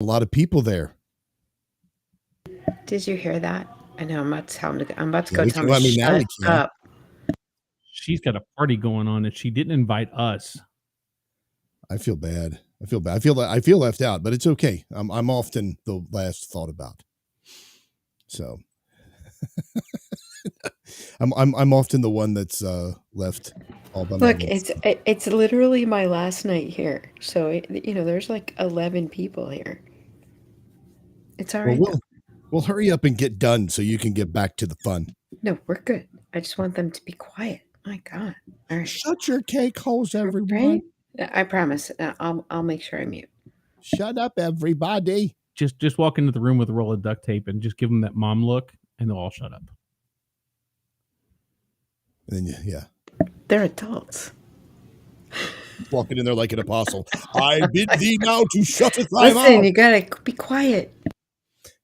A lot of people there. Did you hear that? I know I'm about to go We tell can, him to now shut we can. up. She's got a party going on and she didn't invite us. I feel bad. I feel left out, but it's okay. I'm often the last thought about. So I'm often the one that's left all by Look, myself. it's literally my last night here, so there's like 11 people here. It's all right though. We'll hurry up and get done so you can get back to the fun. No, we're good. I just want them to be quiet. My God. All right. Shut your cake holes, everyone. Right? I promise. I'll make sure I mute. Shut up, everybody. Just walk into the room with a roll of duct tape and just give them that mom look, and they'll all shut up. And then yeah, they're adults. Walking in there like an apostle. I bid thee now to shut thy mouth. Listen, you gotta be quiet.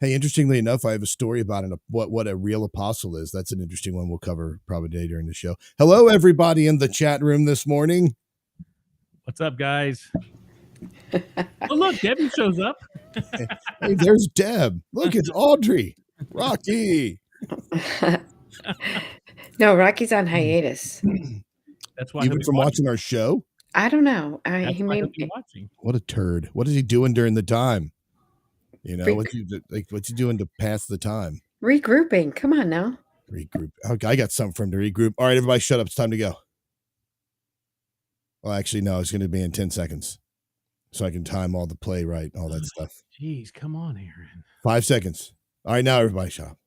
Hey, interestingly enough, I have a story about what a real apostle is. That's an interesting one we'll cover probably today during the show. Hello, everybody in the chat room this morning. What's up, guys? Oh, look, Debbie shows up. Hey, there's Deb. Look, it's Audrey. Rocky. No, Rocky's on hiatus. That's why even from watching our show. I don't know. That's why he'll be watching. What a turd! What is he doing during the time? You know, what's he doing to pass the time? Regrouping. Come on now. Regroup. Okay, I got something for him to regroup. All right, everybody, shut up. It's time to go. Well, actually, no. It's going to be in 10 seconds, so I can time all the play right, all that stuff. Jeez, come on, Aaron. 5 seconds. All right, now everybody, shut up.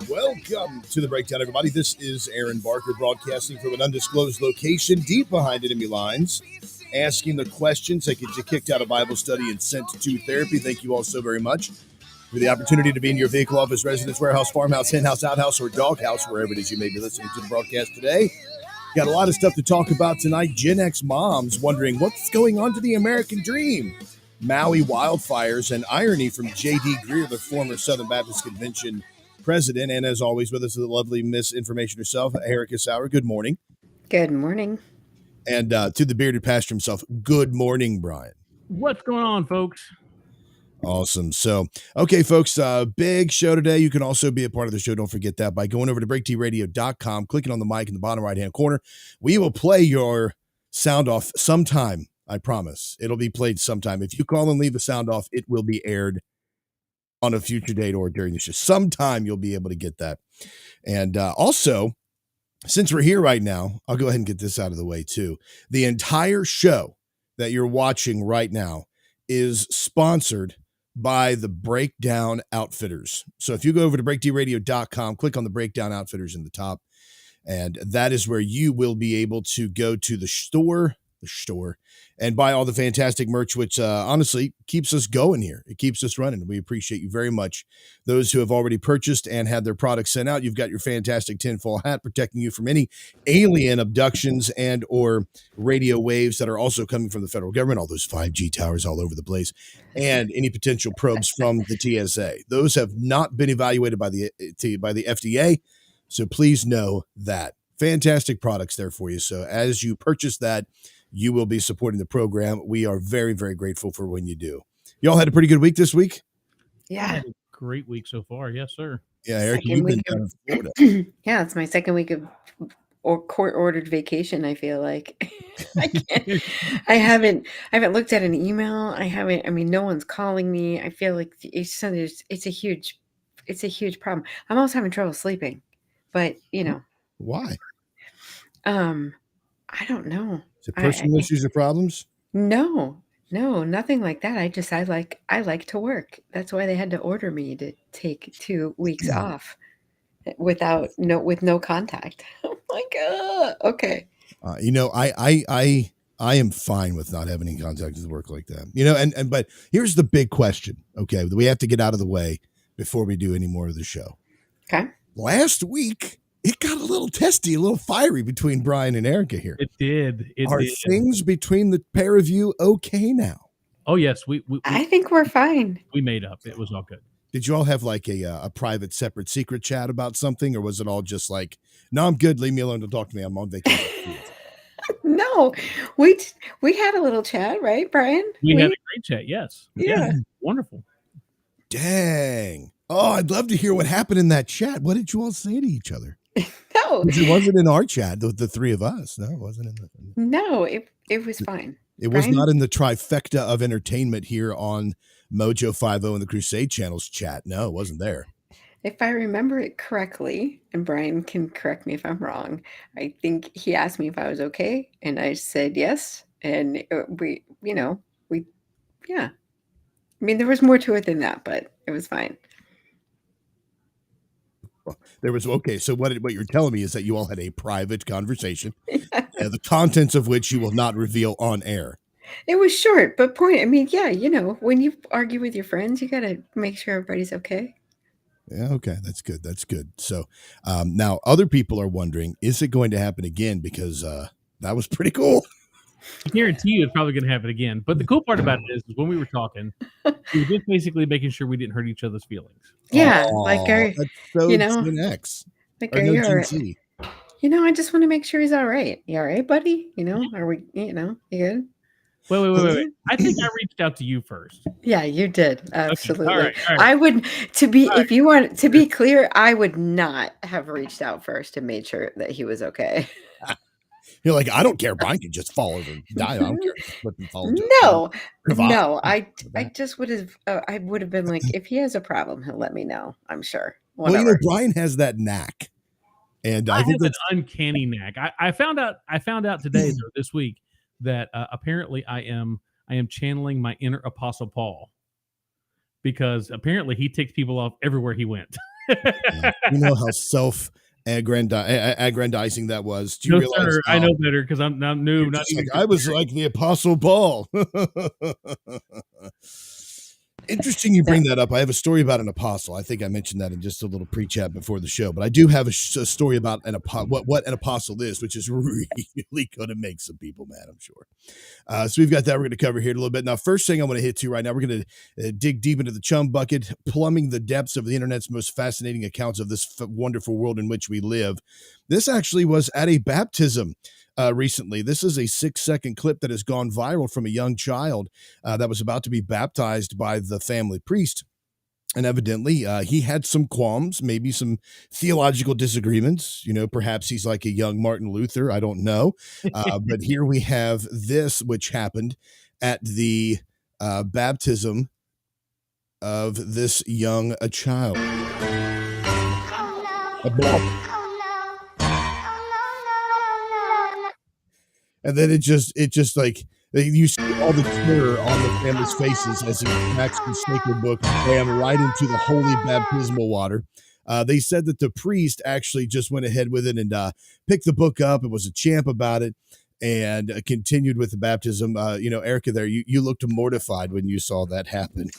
Welcome to the Breakdown, everybody. This is Aaron Barker broadcasting from an undisclosed location deep behind enemy lines, asking the questions that get you kicked out of Bible study and sent to therapy. Thank you all so very much for the opportunity to be in your vehicle, office, residence, warehouse, farmhouse, hen-house, outhouse, or doghouse, wherever it is you may be listening to the broadcast today. Got a lot of stuff to talk about tonight. Gen X moms wondering what's going on to the American dream. Maui wildfires and irony from J.D. Greer, the former Southern Baptist Convention president, and as always with us is the lovely Miss Information herself, Erica Sauer. Good morning. Good morning. And to the bearded pastor himself, good morning, Brian. What's going on, folks? Awesome. So, okay, folks, big show today. You can also be a part of the show. Don't forget that by going over to breaktradio.com, clicking on the mic in the bottom right-hand corner. We will play your sound off sometime, I promise. It'll be played sometime. If you call and leave a sound off, it will be aired on a future date or during the show. Sometime you'll be able to get that. And also, since we're here right now, I'll go ahead and get this out of the way too. The entire show that you're watching right now is sponsored by the Breakdown Outfitters. So if you go over to breaktradio.com, click on the Breakdown Outfitters in the top, and that is where you will be able to go to the store, and buy all the fantastic merch, which honestly keeps us going here. It keeps us running. We appreciate you very much. Those who have already purchased and had their products sent out, you've got your fantastic tinfoil hat protecting you from any alien abductions and or radio waves that are also coming from the federal government, all those 5G towers all over the place, and any potential probes from the TSA. Those have not been evaluated by the FDA, so please know that. Fantastic products there for you. So as you purchase that, you will be supporting the program. We are very, very grateful for when you do. Y'all had a pretty good week this week? Yeah. Great week so far. Yes, sir. Yeah, Eric, you've been down in Florida. Yeah, it's my second week of court-ordered vacation, I feel like. I haven't looked at an email. No one's calling me. I feel like it's a huge problem. I'm also having trouble sleeping. But, Why? I don't know. Is it personal issues or problems? No, nothing like that. I like to work. That's why they had to order me to take 2 weeks off with no contact. I'm like, okay. I I am fine with not having any contact with work like that. You know, and but here's the big question, okay, that we have to get out of the way before we do any more of the show. Okay. Last week, it got a little testy, a little fiery between Bryan and Erica here. It did. Are things between the pair of you okay now? Oh, yes. I think we're fine. We made up. It was all good. Did you all have like a private, separate, secret chat about something, or was it all just like, no, I'm good, leave me alone, don't talk to me, I'm on vacation? No, we had a little chat, right, Bryan? We had a great chat. Yes. Yeah. Wonderful. Dang. Oh, I'd love to hear what happened in that chat. What did you all say to each other? No, It wasn't in our chat, the three of us. No, it wasn't in the. No, it was fine. It was Bryan? not in the trifecta of entertainment here on Mojo 50 and the Crusade Channel's chat. No, it wasn't there. If I remember it correctly, and Bryan can correct me if I'm wrong, I think he asked me if I was okay, and I said yes. And yeah. I mean, there was more to it than that, but it was fine. There was so what you're telling me is that you all had a private conversation, the contents of which you will not reveal on air. It was short, but point. I mean, yeah, when you argue with your friends, you got to make sure everybody's okay. Yeah, okay, that's good. That's good. So now other people are wondering, is it going to happen again? Because that was pretty cool. I guarantee you it's probably going to happen again. But the cool part about it is when we were talking, we were just basically making sure we didn't hurt each other's feelings. Yeah, Aw, like that's so Gen X. like Or no, Gen Z. I just want to make sure he's all right. You all right, buddy? Are we? You good? Wait. I think I reached out to you first. Yeah, you did. Absolutely. Okay. All right. I would if you want to be clear, I would not have reached out first and made sure that he was okay. You're like, I don't care. Brian can just fall over and die. I don't care. No, I just would have. I would have been like, if he has a problem, he'll let me know. I'm sure. Whatever. Well, Brian has that knack, and I think have an uncanny knack. I found out today or this week that apparently I am channeling my inner Apostle Paul, because apparently he takes people off everywhere he went. Yeah. You know how aggrandizing that was. Do you realize? Sir, I know better because I'm new. I was like the Apostle Paul. Interesting you bring that up. I have a story about an apostle. I think I mentioned that in just a little pre-chat before the show, but I do have a story about what an apostle is, which is really going to make some people mad, I'm sure. So we've got that we're going to cover here in a little bit. Now, first thing I want to hit to right now, we're going to dig deep into the chum bucket, plumbing the depths of the internet's most fascinating accounts of this wonderful world in which we live. This actually was at a baptism recently. This is a 6-second clip that has gone viral from a young child that was about to be baptized by the family priest. And evidently, he had some qualms, maybe some theological disagreements. Perhaps he's like a young Martin Luther. I don't know. But here we have this, which happened at the baptism of this young child. And then it just like you see all the terror on the family's faces as he smacks the sacred book down right into the holy baptismal water. They said that the priest actually just went ahead with it and picked the book up and was a champ about it and continued with the baptism. Erica, there you looked mortified when you saw that happen.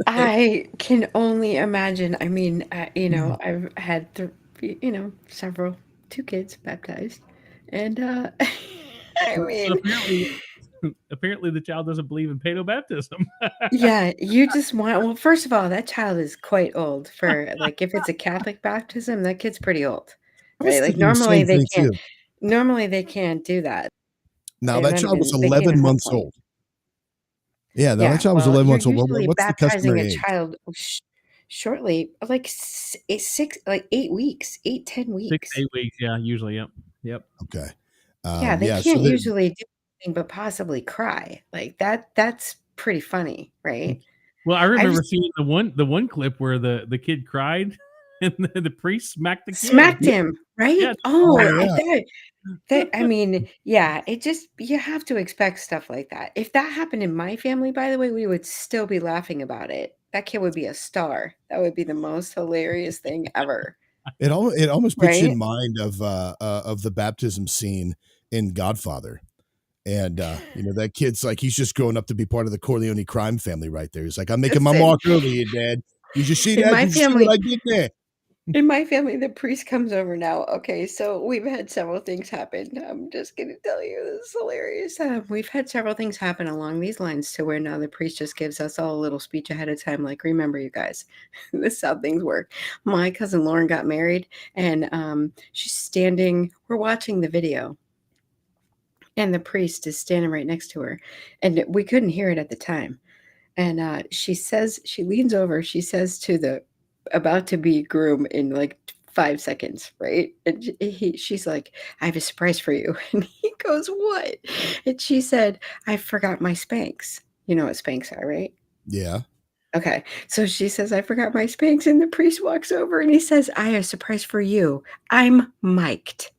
I can only imagine. I mean, I've had several 2 kids baptized, and I mean, apparently the child doesn't believe in pedo baptism. Yeah, you just want. Well, first of all, that child is quite old for if it's a Catholic baptism, that kid's pretty old, right? Like normally they can't. Normally they can't do that. Now that child was 11 months old. Yeah, that child was 11 months old. What's the customary age? A child shortly, like 8 weeks, 10 weeks. 6-8 weeks, yeah, usually, yep. Okay. Yeah, they can't usually do anything but possibly cry. Like that's pretty funny, right? Well, I remember seeing the one clip where the kid cried and the priest smacked the kid. Smacked him, right? Yeah. That I mean, yeah, you have to expect stuff like that. If that happened in my family, by the way, we would still be laughing about it. That kid would be a star. That would be the most hilarious thing ever. It almost puts you in mind of the baptism scene in Godfather. And that kid's like, he's just growing up to be part of the Corleone crime family right there. He's like, I'm making my Listen, mark over here, Dad. Did you see in that? my Did you see what I family, did there? in my family, the priest comes over now. Okay, so we've had several things happen. I'm just gonna tell you, this is hilarious. We've had several things happen along these lines to where now the priest just gives us all a little speech ahead of time, like, remember, you guys, this is how things work. My cousin Lauren got married, and she's standing. We're watching the video, and the priest is standing right next to her, and we couldn't hear it at the time. And she leans over, she says to the about to be groom in like 5 seconds, right? And she's like, I have a surprise for you. And he goes, what? And she said, I forgot my Spanx. You know what Spanx are, right? Yeah. Okay. So she says, I forgot my Spanx. And the priest walks over and he says, I have a surprise for you. I'm mic'd.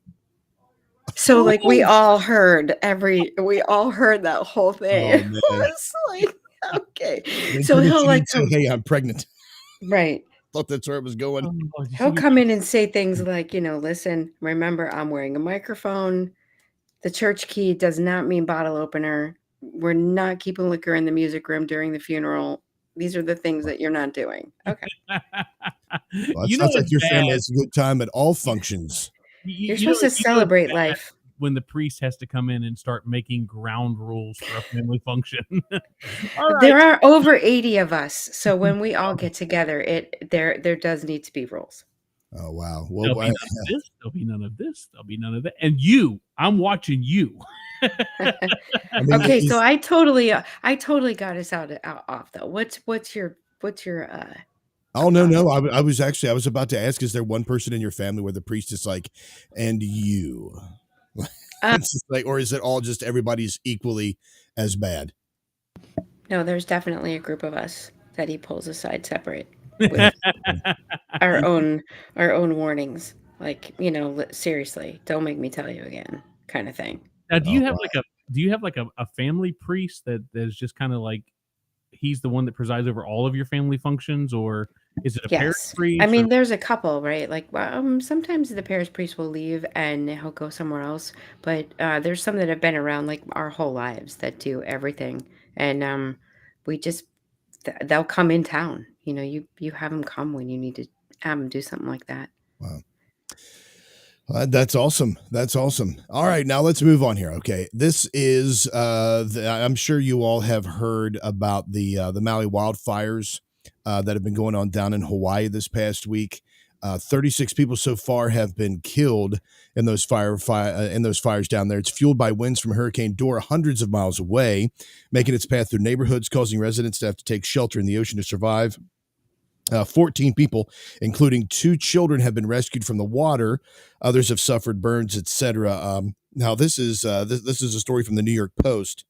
So like we all heard that whole thing. Oh It man. was like, okay. Thank So goodness he'll you like didn't say, hey, I'm pregnant. right. Thought that's where it was going. Oh, did you He'll get come in and say things like, listen, remember, I'm wearing a microphone. The church key does not mean bottle opener. We're not keeping liquor in the music room during the funeral. These are the things that you're not doing. Okay. Well, it You know sounds like it's your bad. family has a good time at all functions. You're You know, supposed to it's celebrate bad life. when the priest has to come in and start making ground rules for a family function. All right. There are over 80 of us. So when we all get together, there does need to be rules. Oh wow. There'll Well, be none of this. There'll be none of this. There'll be none of that. And you, I'm watching you. I mean, Okay, so I totally got us out off though. What's your oh no, apostle? I was about to ask, is there one person in your family where the priest is like, and you? It's just like, or is it all just everybody's equally as bad? No, there's definitely a group of us that he pulls aside separate with our own warnings. Like, seriously, don't make me tell you again, kind of thing. Now, Oh, wow. do you have like a family priest that is just kind of like he's the one that presides over all of your family functions, or is it a parish Yes. I priest? mean, there's a couple, right? Like, sometimes the parish priest will leave and he'll go somewhere else, but there's some that have been around like our whole lives that do everything, and we just they'll come in town. You have them come when you need to have them do something like that. Wow. That's awesome. That's awesome. All right, now let's move on here. Okay, this is I'm sure you all have heard about the Maui wildfires that have been going on down in Hawaii this past week. 36 people so far have been killed in those fires down there. It's fueled by winds from Hurricane Dora hundreds of miles away, making its path through neighborhoods, causing residents to have to take shelter in the ocean to survive. 14 people, including 2 children, have been rescued from the water. Others have suffered burns, etc. Now, this is a story from the New York Post,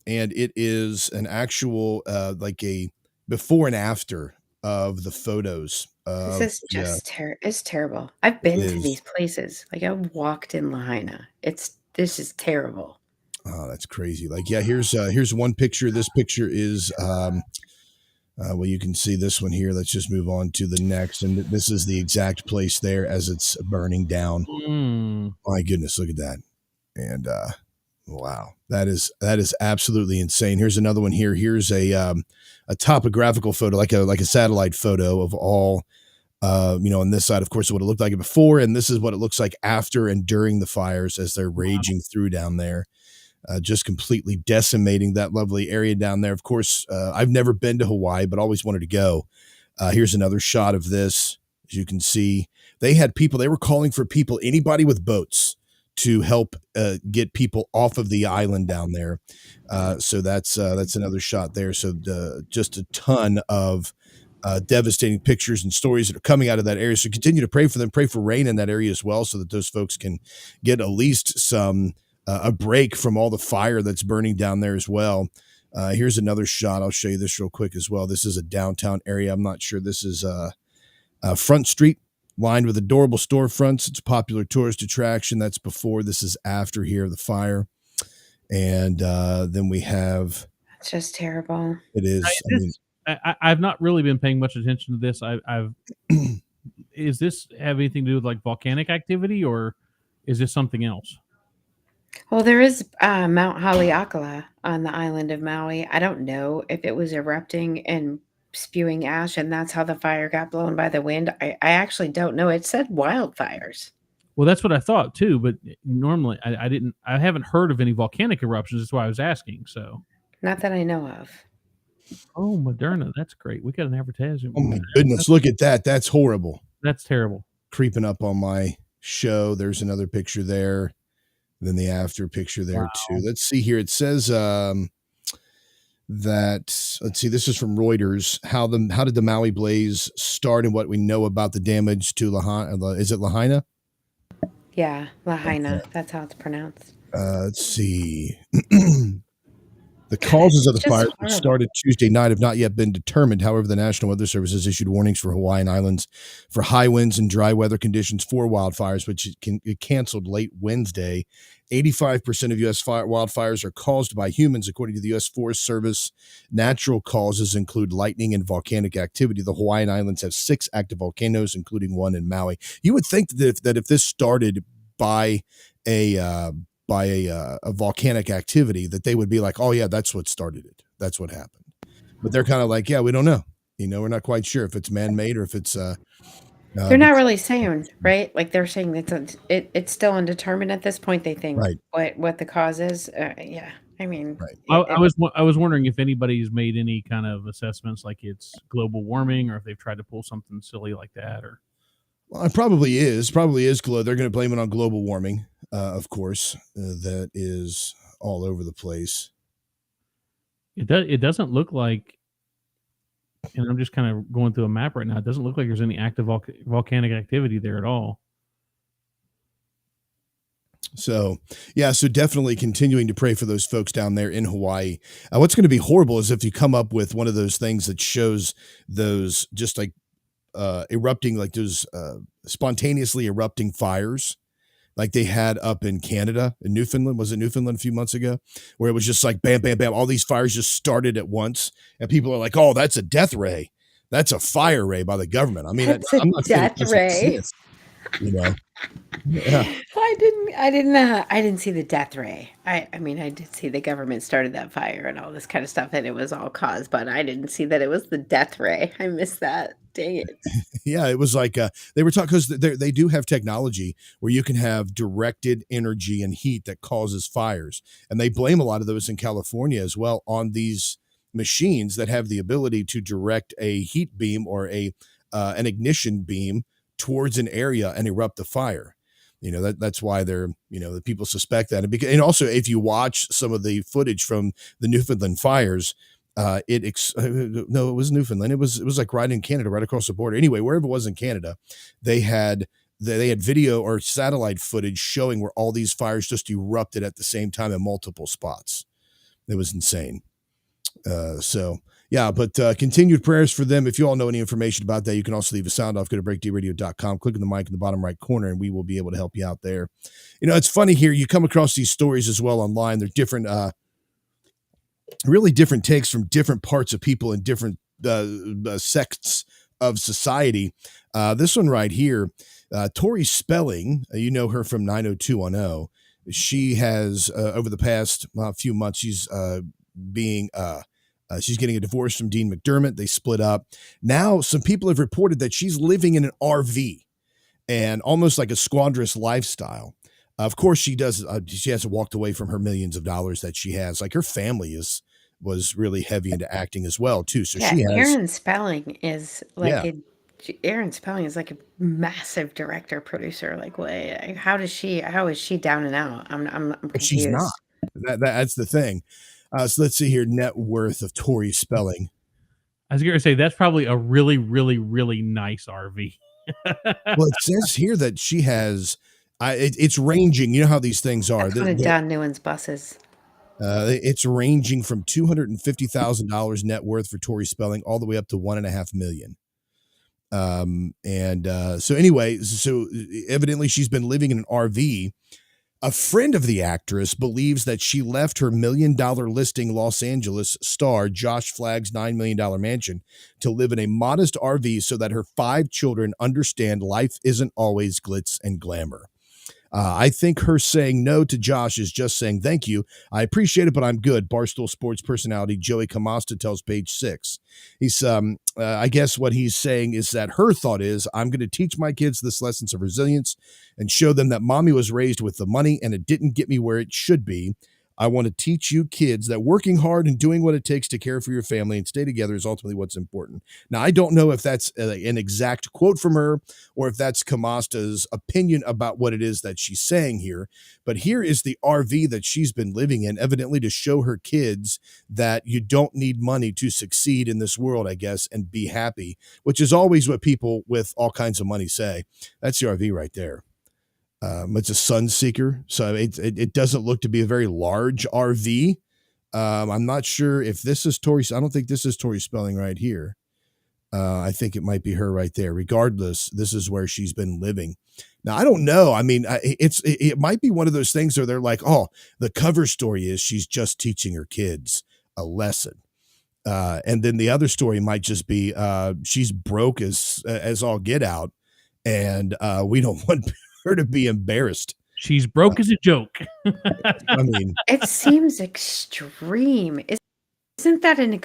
and it is an actual like a before and after of the photos. This is just it's terrible. I've been to these places. Like, I've walked in Lahaina. This is terrible. Oh, that's crazy. Like, yeah, here's one picture. This picture is well, you can see this one here. Let's just move on to the next. And this is the exact place there as it's burning down. My goodness, look at that. And wow, that is absolutely insane. Here's another one here. Here's a topographical photo, like a satellite photo of all, on this side, of course, what it looked like before. And this is what it looks like after and during the fires as they're raging through down there. Just completely decimating that lovely area down there. Of course, I've never been to Hawaii, but always wanted to go. Here's another shot of this. As you can see, they were calling for people, anybody with boats, to help get people off of the island down there. So that's another shot there. So just a ton of devastating pictures and stories that are coming out of that area. So continue to pray for them, pray for rain in that area as well, so that those folks can get at least some a break from all the fire that's burning down there as well. Here's another shot. I'll show you this real quick as well. This is a downtown area. I'm not sure. This is Front Street, lined with adorable storefronts. It's a popular tourist attraction. That's before. This is after here, the fire. And then we have... It's just terrible. It is. I've not really been paying much attention to this. I've is this have anything to do with like volcanic activity, or is this something else? Well, there is Mount Haleakala on the island of Maui. I don't know if it was erupting and spewing ash, and that's how the fire got blown by the wind. I actually don't know. It said wildfires. Well, that's what I thought too, but normally I haven't heard of any volcanic eruptions. That's why I was asking. So, Not that I know of. oh, Moderna, that's great. We got an advertisement. Oh my goodness, look at that. That's horrible. That's terrible. Creeping up on my show. There's another picture there. Then the after picture there too. Let's see here. It says that let's see, this is from Reuters. How did the Maui blaze start and what we know about the damage to Lahaina? Is it Lahaina? Yeah, Lahaina. That's how it's pronounced. Let's see. The causes of the fires, which started Tuesday night, have not yet been determined. However, the National Weather Service has issued warnings for Hawaiian Islands for high winds and dry weather conditions for wildfires, which it canceled late Wednesday. 85% of U.S. wildfires are caused by humans, according to the U.S. Forest Service. Natural causes include lightning and volcanic activity. The Hawaiian Islands have 6 active volcanoes, including one in Maui. You would think that if this started by a volcanic activity, that they would be like, oh yeah, that's what started it. That's what happened. But they're kind of like, yeah, we don't know. We're not quite sure if it's man-made or if it's they're not really saying, right? Like they're saying that it's still undetermined at this point. They think what the cause is. Yeah, I mean, I was wondering if anybody's made any kind of assessments, like it's global warming, or if they've tried to pull something silly like that, or. Well, it probably is. They're going to blame it on global warming, of course. That is all over the place. It doesn't look like, and I'm just kind of going through a map right now. It doesn't look like there's any active volcanic activity there at all. So, yeah, so definitely continuing to pray for those folks down there in Hawaii. What's going to be horrible is if you come up with one of those things that shows those just like erupting, like those spontaneously erupting fires like they had up in Canada, in Newfoundland. Was it Newfoundland a few months ago? Where it was just like bam, bam, bam. All these fires just started at once. And people are like, oh, that's a death ray. That's a fire ray by the government. I mean, I'm not death ray. Yeah. I didn't see the death ray. I mean, I did see the government started that fire and all this kind of stuff, and it was all caused, but I didn't see that it was the death ray. I missed that. Dang it. Yeah, it was like they were talking because they do have technology where you can have directed energy and heat that causes fires, and they blame a lot of those in California as well on these machines that have the ability to direct a heat beam or an ignition beam towards an area and erupt the fire. That's why they're, the people suspect that. And also, if you watch some of the footage from the Newfoundland fires, no, it was Newfoundland. It was like right in Canada, right across the border. Anyway, wherever it was in Canada, they had video or satellite footage showing where all these fires just erupted at the same time in multiple spots. It was insane. But continued prayers for them. If you all know any information about that, you can also leave a sound off. Go to breakdradio.com, click on the mic in the bottom right corner, and we will be able to help you out there. It's funny here. You come across these stories as well online. They're different, really different takes from different parts of people and different sects of society. This one right here, Tori Spelling, you know her from 90210. She has, over the past few months, she's getting a divorce from Dean McDermott. They split up. Now, some people have reported that she's living in an RV and almost like a squanderous lifestyle. Of course, she does. She hasn't walked away from her millions of dollars that she has. Like her family was really heavy into acting as well too. So she has. Aaron Spelling is like Aaron Spelling is like a massive director producer. Like, how is she down and out? I'm confused. She's not. That's the thing. So let's see here. Net worth of Tori Spelling. I was going to say that's probably a really, really, really nice RV. Well, it says here that she has. It's ranging. You know how these things are. That's one of Don Newen's buses. It's ranging from $250,000 net worth for Tori Spelling all the way up to $1.5 million. So anyway, so evidently she's been living in an RV. A friend of the actress believes that she left her $1 million listing Los Angeles star Josh Flagg's $9 million mansion to live in a modest RV so that her 5 children understand life isn't always glitz and glamour. I think her saying no to Josh is just saying thank you. I appreciate it, but I'm good. Barstool Sports personality Joey Camasta tells Page Six. He's, I guess what he's saying is that her thought is, I'm going to teach my kids this lessons of resilience and show them that mommy was raised with the money and it didn't get me where it should be. I want to teach you kids that working hard and doing what it takes to care for your family and stay together is ultimately what's important. Now, I don't know if that's an exact quote from her or if that's Kamasta's opinion about what it is that she's saying here. But here is the RV that she's been living in, evidently to show her kids that you don't need money to succeed in this world, I guess, and be happy, which is always what people with all kinds of money say. That's the RV right there. It's a Sunseeker, so it doesn't look to be a very large RV. I'm not sure if this is Tori. I don't think this is Tori Spelling right here. I think it might be her right there. Regardless, this is where she's been living. Now, I don't know. I mean, it might be one of those things where they're like, oh, the cover story is she's just teaching her kids a lesson. And then the other story might just be she's broke as all get out, and we don't want her to be embarrassed. She's broke as a joke. I mean, It seems extreme. Isn't that an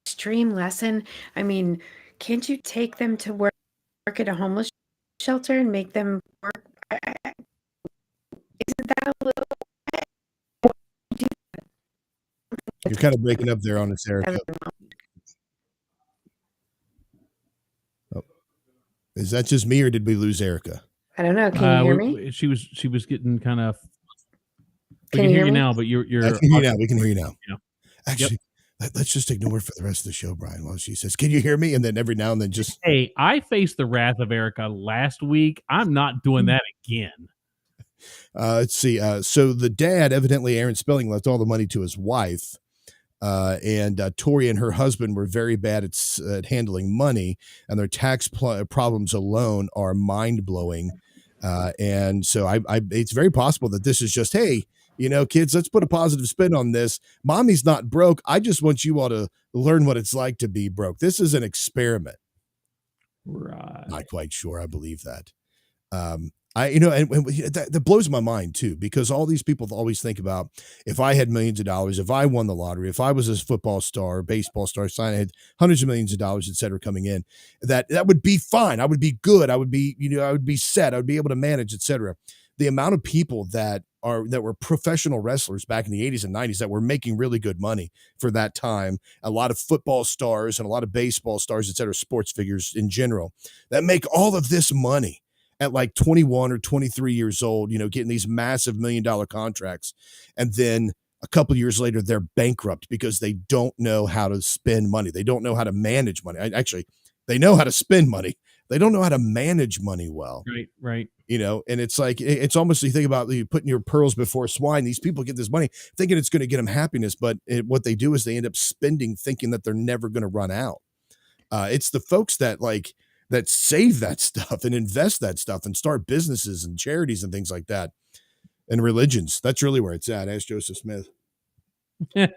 extreme lesson? I mean, can't you take them to work at a homeless shelter and make them work? Isn't that a little? you're kind of breaking up there on us, Erica. Oh. Is that just me or did we lose Erica? I don't know. Can you hear me? She was getting kind of. We Can can you hear hear you me? now, but you're. I can hear you now. We can hear you now. Yeah. Actually, let's just ignore it for the rest of the show, Brian, while she says, "Can you hear me?" And then every now and then just. Hey, I faced the wrath of Erica last week. I'm not doing that again. Let's see. So the dad, evidently Aaron Spelling, left all the money to his wife. And Tori and her husband were very bad at handling money, and their tax problems alone are mind-blowing. And so it's very possible that this is just, hey, kids, let's put a positive spin on this. Mommy's not broke. I just want you all to learn what it's like to be broke. This is an experiment. Right. Not quite sure I believe that. And that blows my mind too, because all these people always think about, if I had millions of dollars, if I won the lottery, if I was a football star, baseball star, I had hundreds of millions of dollars, et cetera, coming in, that would be fine. I would be good. I would be, I would be set. I would be able to manage, et cetera. The amount of people that were professional wrestlers back in the 80s and 90s that were making really good money for that time, a lot of football stars and a lot of baseball stars, et cetera, sports figures in general, that make all of this money at like 21 or 23 years old, getting these massive $1 million contracts. And then a couple of years later, they're bankrupt because they don't know how to spend money. They don't know how to manage money. Actually, they know how to spend money. They don't know how to manage money well. Right. And it's like, it's almost, you think about you putting your pearls before swine. These people get this money thinking it's going to get them happiness. But what they do is they end up spending thinking that they're never going to run out. It's the folks that save that stuff and invest that stuff and start businesses and charities and things like that, and religions. That's really where it's at. Ask Joseph Smith. I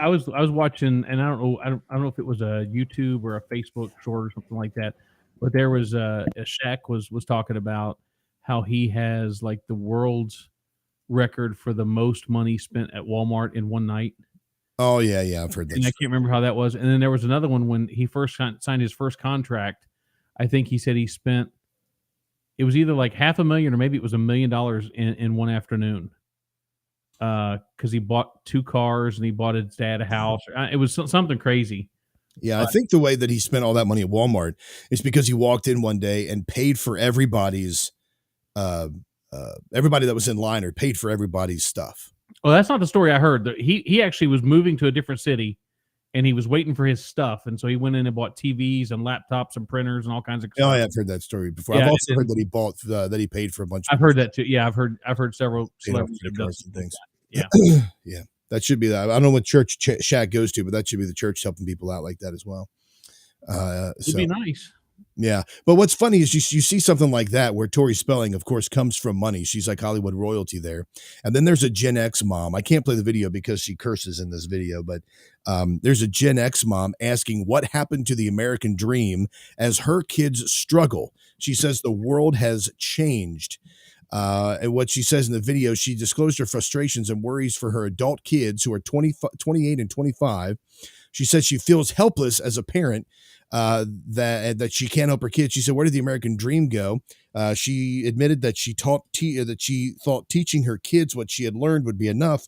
was watching, and I don't know if it was a YouTube or a Facebook short or something like that, but there was Shaq was talking about how he has like the world's record for the most money spent at Walmart in one night. Oh yeah, I've heard that. And I can't remember how that was. And then there was another one when he first signed his first contract. I think he said he spent, it was either like $500,000 or maybe it was $1 million in one afternoon. Because he bought 2 cars and he bought his dad a house. It was something crazy. Yeah, I think the way that he spent all that money at Walmart is because he walked in one day and paid for everybody's, everybody that was in line, or paid for everybody's stuff. Well, that's not the story I heard. He actually was moving to a different city, and he was waiting for his stuff, and so he went in and bought TVs and laptops and printers and all kinds of stuff. Oh, yeah, I've heard that story before. Yeah, I've also heard that he bought that he paid for a bunch. I've heard that too. Yeah, I've heard several celebrities have done some things. Yeah, yeah, that should be that. I don't know what church Shaq goes to, but that should be the church helping people out like that as well. It'd be nice. Yeah. But what's funny is you see something like that where Tori Spelling, of course, comes from money. She's like Hollywood royalty there. And then there's a Gen X mom. I can't play the video because she curses in this video, but there's a Gen X mom asking what happened to the American dream as her kids struggle. She says the world has changed. And what she says in the video, she disclosed her frustrations and worries for her adult kids who are 28 and 25. She said she feels helpless as a parent, that she can't help her kids. She said, "Where did the American dream go?" She admitted that she thought teaching her kids what she had learned would be enough,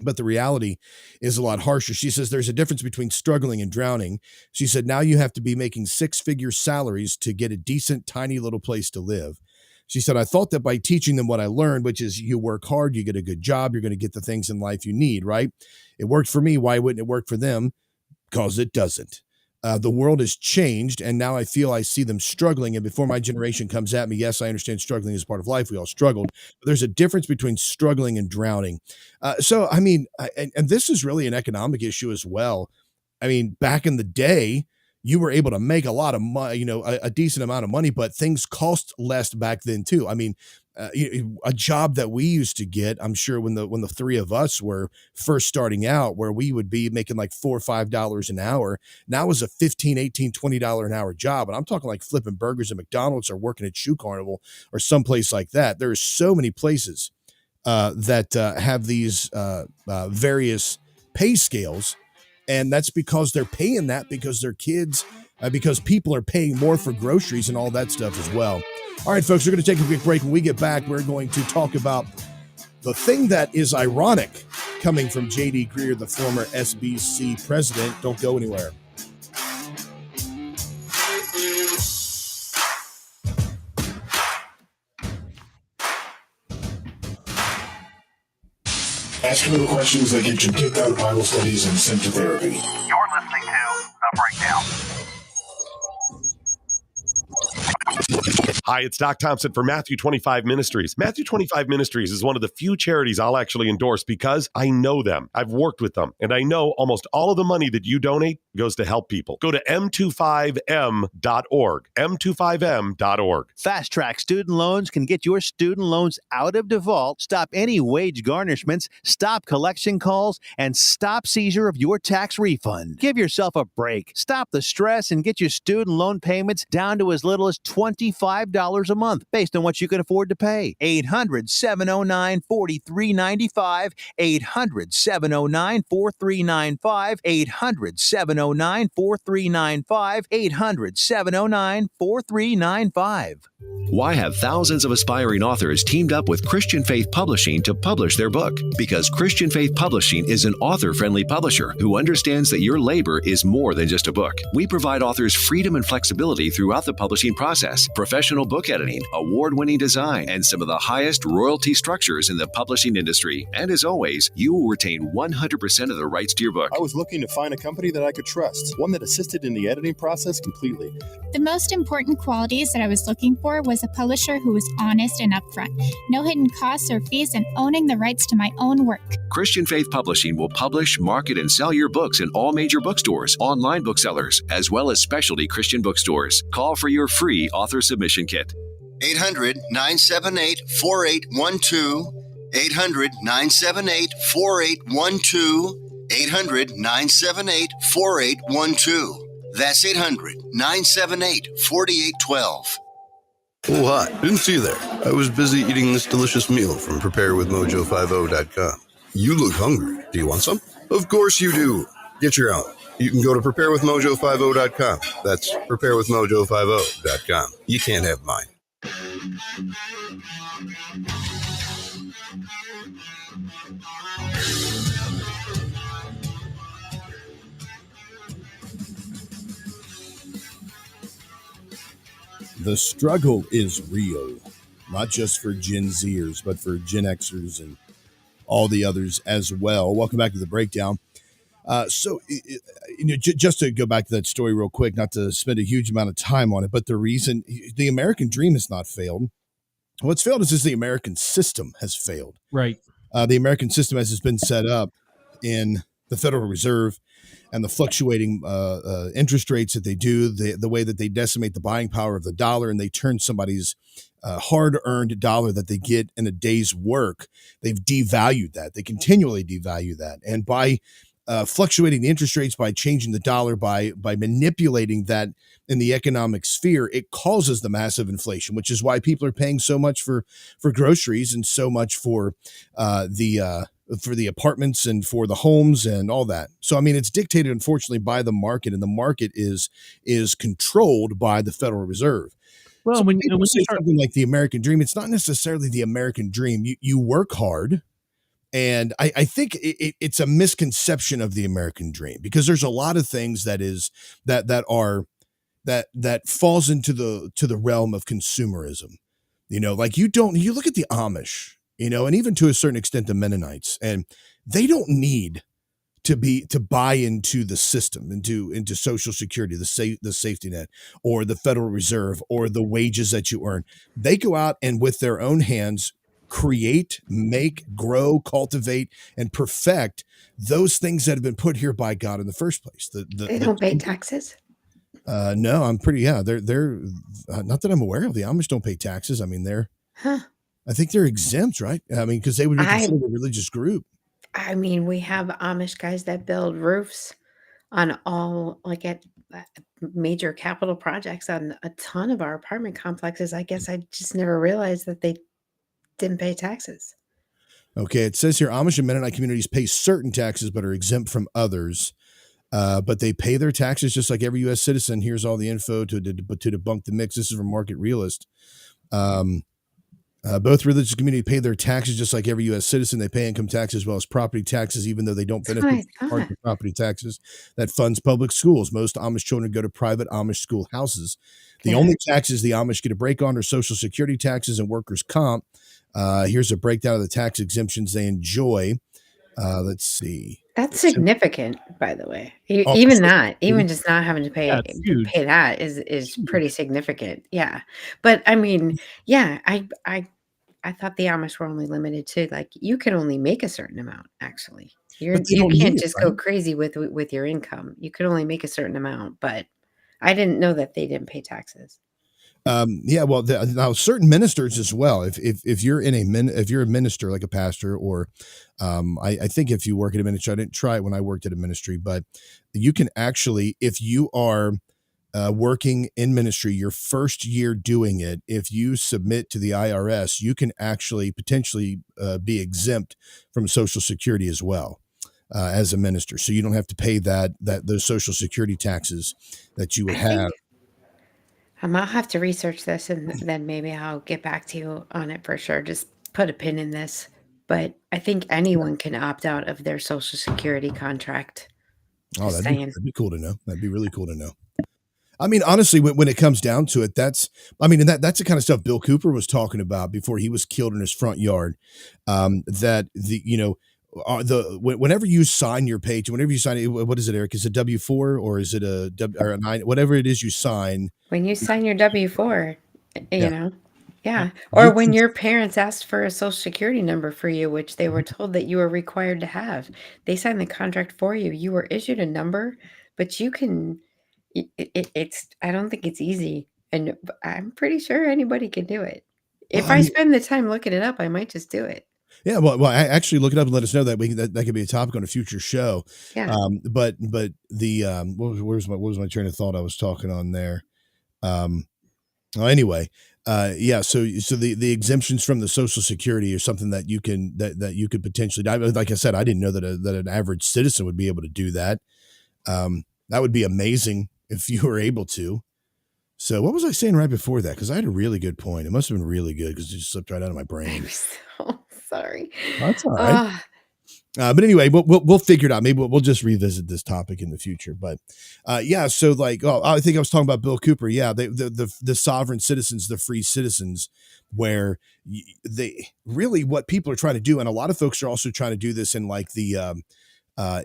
but the reality is a lot harsher. She says there's a difference between struggling and drowning. She said now you have to be making six-figure salaries to get a decent, tiny little place to live. She said, I thought that by teaching them what I learned, which is you work hard, you get a good job, you're going to get the things in life you need, right? It worked for me. Why wouldn't it work for them? Because it doesn't. The world has changed, and now I feel I see them struggling. And before my generation comes at me, yes, I understand struggling is part of life. We all struggled. But there's a difference between struggling and drowning. So, I mean, and this is really an economic issue as well. I mean, back in the day, you were able to make a lot of money, a decent amount of money, but things cost less back then too. I mean, a job that we used to get, I'm sure when the three of us were first starting out, where we would be making like $4 or $5 an hour, now is a $15, $18, $20 an hour job. And I'm talking like flipping burgers at McDonald's or working at Shoe Carnival or someplace like that. There are so many places that have these various pay scales. And that's because they're paying that because their kids, because people are paying more for groceries and all that stuff as well. All right, folks, we're going to take a quick break. When we get back, we're going to talk about the thing that is ironic coming from J.D. Greer, the former SBC president. Don't go anywhere. Ask little questions that get you kicked out of Bible studies and sent to therapy. You're listening to The Breakdown. Hi, it's Doc Thompson for Matthew 25 Ministries. Matthew 25 Ministries is one of the few charities I'll actually endorse because I know them. I've worked with them, and I know almost all of the money that you donate goes to help people. Go to m25m.org, m25m.org. Fast Track Student Loans can get your student loans out of default, stop any wage garnishments, stop collection calls, and stop seizure of your tax refund. Give yourself a break. Stop the stress and get your student loan payments down to as little as $25 a month based on what you can afford to pay. 800-709-4395, 800-709-4395, 800-709-4395, 800-709-4395. Why have thousands of aspiring authors teamed up with Christian Faith Publishing to publish their book? Because Christian Faith Publishing is an author-friendly publisher who understands that your labor is more than just a book. We provide authors freedom and flexibility throughout the publishing process, professional book editing, award-winning design, and some of the highest royalty structures in the publishing industry. And as always, you will retain 100% of the rights to your book. I was looking to find a company that I could trust, one that assisted in the editing process completely. The most important qualities that I was looking for was a publisher who was honest and upfront, no hidden costs or fees, and owning the rights to my own work. Christian Faith Publishing will publish, market, and sell your books in all major bookstores, online booksellers, as well as specialty Christian bookstores. Call for your free author submission kit. 800-978-4812, 800-978-4812, 800-978-4812. That's 800-978-4812. Oh, hi. Didn't see you there. I was busy eating this delicious meal from preparewithmojo50.com. You look hungry. Do you want some? Of course you do. Get your own. You can go to preparewithmojo50.com. That's preparewithmojo50.com. You can't have mine. The struggle is real, not just for Gen Zers, but for Gen Xers and all the others as well. Welcome back to The Breakdown. Just to go back to that story real quick, not to spend a huge amount of time on it, but the reason the American dream has not failed. What's failed is the American system has failed. Right. The American system as it's been set up in the Federal Reserve and the fluctuating interest rates that they do, the way that they decimate the buying power of the dollar, and they turn somebody's hard-earned dollar that they get in a day's work, they've devalued that. They continually devalue that. And by fluctuating the interest rates, by changing the dollar, by manipulating that in the economic sphere, it causes the massive inflation, which is why people are paying so much for groceries and so much for the apartments and for the homes and all that. So I mean, it's dictated, unfortunately, by the market, and the market is controlled by the Federal Reserve. Well, So when people you say start, something like the American dream, it's not necessarily the American dream. You work hard. And I think it's a misconception of the American dream, because there's a lot of things that falls into the realm of consumerism. Like you look at the Amish, and even to a certain extent the Mennonites, and they don't need to buy into the system, into Social Security, the safety net, or the Federal Reserve, or the wages that you earn. They go out and with their own hands create, make, grow, cultivate, and perfect those things that have been put here by God in the first place. They don't pay taxes. No, I'm pretty. Yeah, they're not that I'm aware of. The Amish don't pay taxes. I mean, I think they're exempt, right? I mean, because they would be considered a religious group. I mean, we have Amish guys that build roofs on all, like, at major capital projects on a ton of our apartment complexes. I guess I just never realized that they didn't pay taxes. Okay, it says here Amish and Mennonite communities pay certain taxes but are exempt from others. But they pay their taxes just like every U.S. citizen. Here's all the info to debunk the mix. This is from Market Realist. Both religious community pay their taxes just like every U.S. citizen. They pay income tax as well as property taxes, even though they don't benefit from property taxes that funds public schools. Most Amish children go to private Amish schoolhouses. The only taxes the Amish get a break on are Social Security taxes and workers' comp. Here's a breakdown of the tax exemptions they enjoy. Let's see. That's significant, by the way. Oh, Even sure. that, even just not having to Yeah, it's huge. pay that is pretty significant. Yeah. But I mean, yeah, I thought the Amish were only limited to, like, you can only make a certain amount, actually. You can't just go crazy with your income. You can only make a certain amount, but I didn't know that they didn't pay taxes. Yeah, well, now certain ministers as well. If you're if you're a minister, like a pastor, or I think if you work at a ministry, I didn't try it when I worked at a ministry, but you can actually, if you are working in ministry, your first year doing it, if you submit to the IRS, you can actually potentially be exempt from Social Security as well. As a minister, so you don't have to pay those Social Security taxes that you would have. I'll have to research this, and then maybe I'll get back to you on it for sure. Just put a pin in this. But I think anyone can opt out of their Social Security contract. Oh, Just that'd saying. be cool to know. That'd be really cool to know. I mean, honestly, when it comes down to it, that's the kind of stuff Bill Cooper was talking about before he was killed in his front yard. That whenever you sign your page, whenever you sign it, what is it, Eric? Is it W-4 or is it a 9? Whatever it is you sign. When you sign your W-4, Yeah. yeah. Or when your parents asked for a Social Security number for you, which they were told that you were required to have, they signed the contract for you. You were issued a number, but you can. It's. I don't think it's easy, and I'm pretty sure anybody can do it. If I spend the time looking it up, I might just do it. Yeah, well, I actually look it up and let us know that that could be a topic on a future show. Yeah. But the what was my train of thought I was talking on there? Anyway, yeah. So the exemptions from the Social Security are something that you can that you could potentially. Like I said, I didn't know that an average citizen would be able to do that. That would be amazing if you were able to. So what was I saying right before that? Because I had a really good point. It must have been really good because it just slipped right out of my brain. I'm so sorry. That's all right. But anyway, we'll figure it out. Maybe we'll just revisit this topic in the future. But yeah, so like, I think I was talking about Bill Cooper. Yeah, the sovereign citizens, the free citizens, where they really what people are trying to do, and a lot of folks are also trying to do this in like the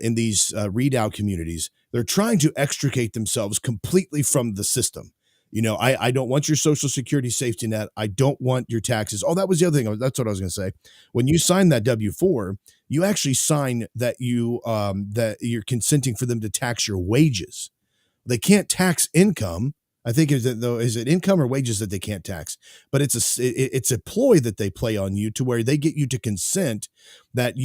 in these readout communities. They're trying to extricate themselves completely from the system. I don't want your Social Security safety net. I don't want your taxes. Oh, that was the other thing. That's what I was going to say. When you sign that W-4, you actually sign that you're consenting for them to tax your wages. They can't tax income. I think is it income or wages that they can't tax, but it's a ploy that they play on you to where they get you to consent that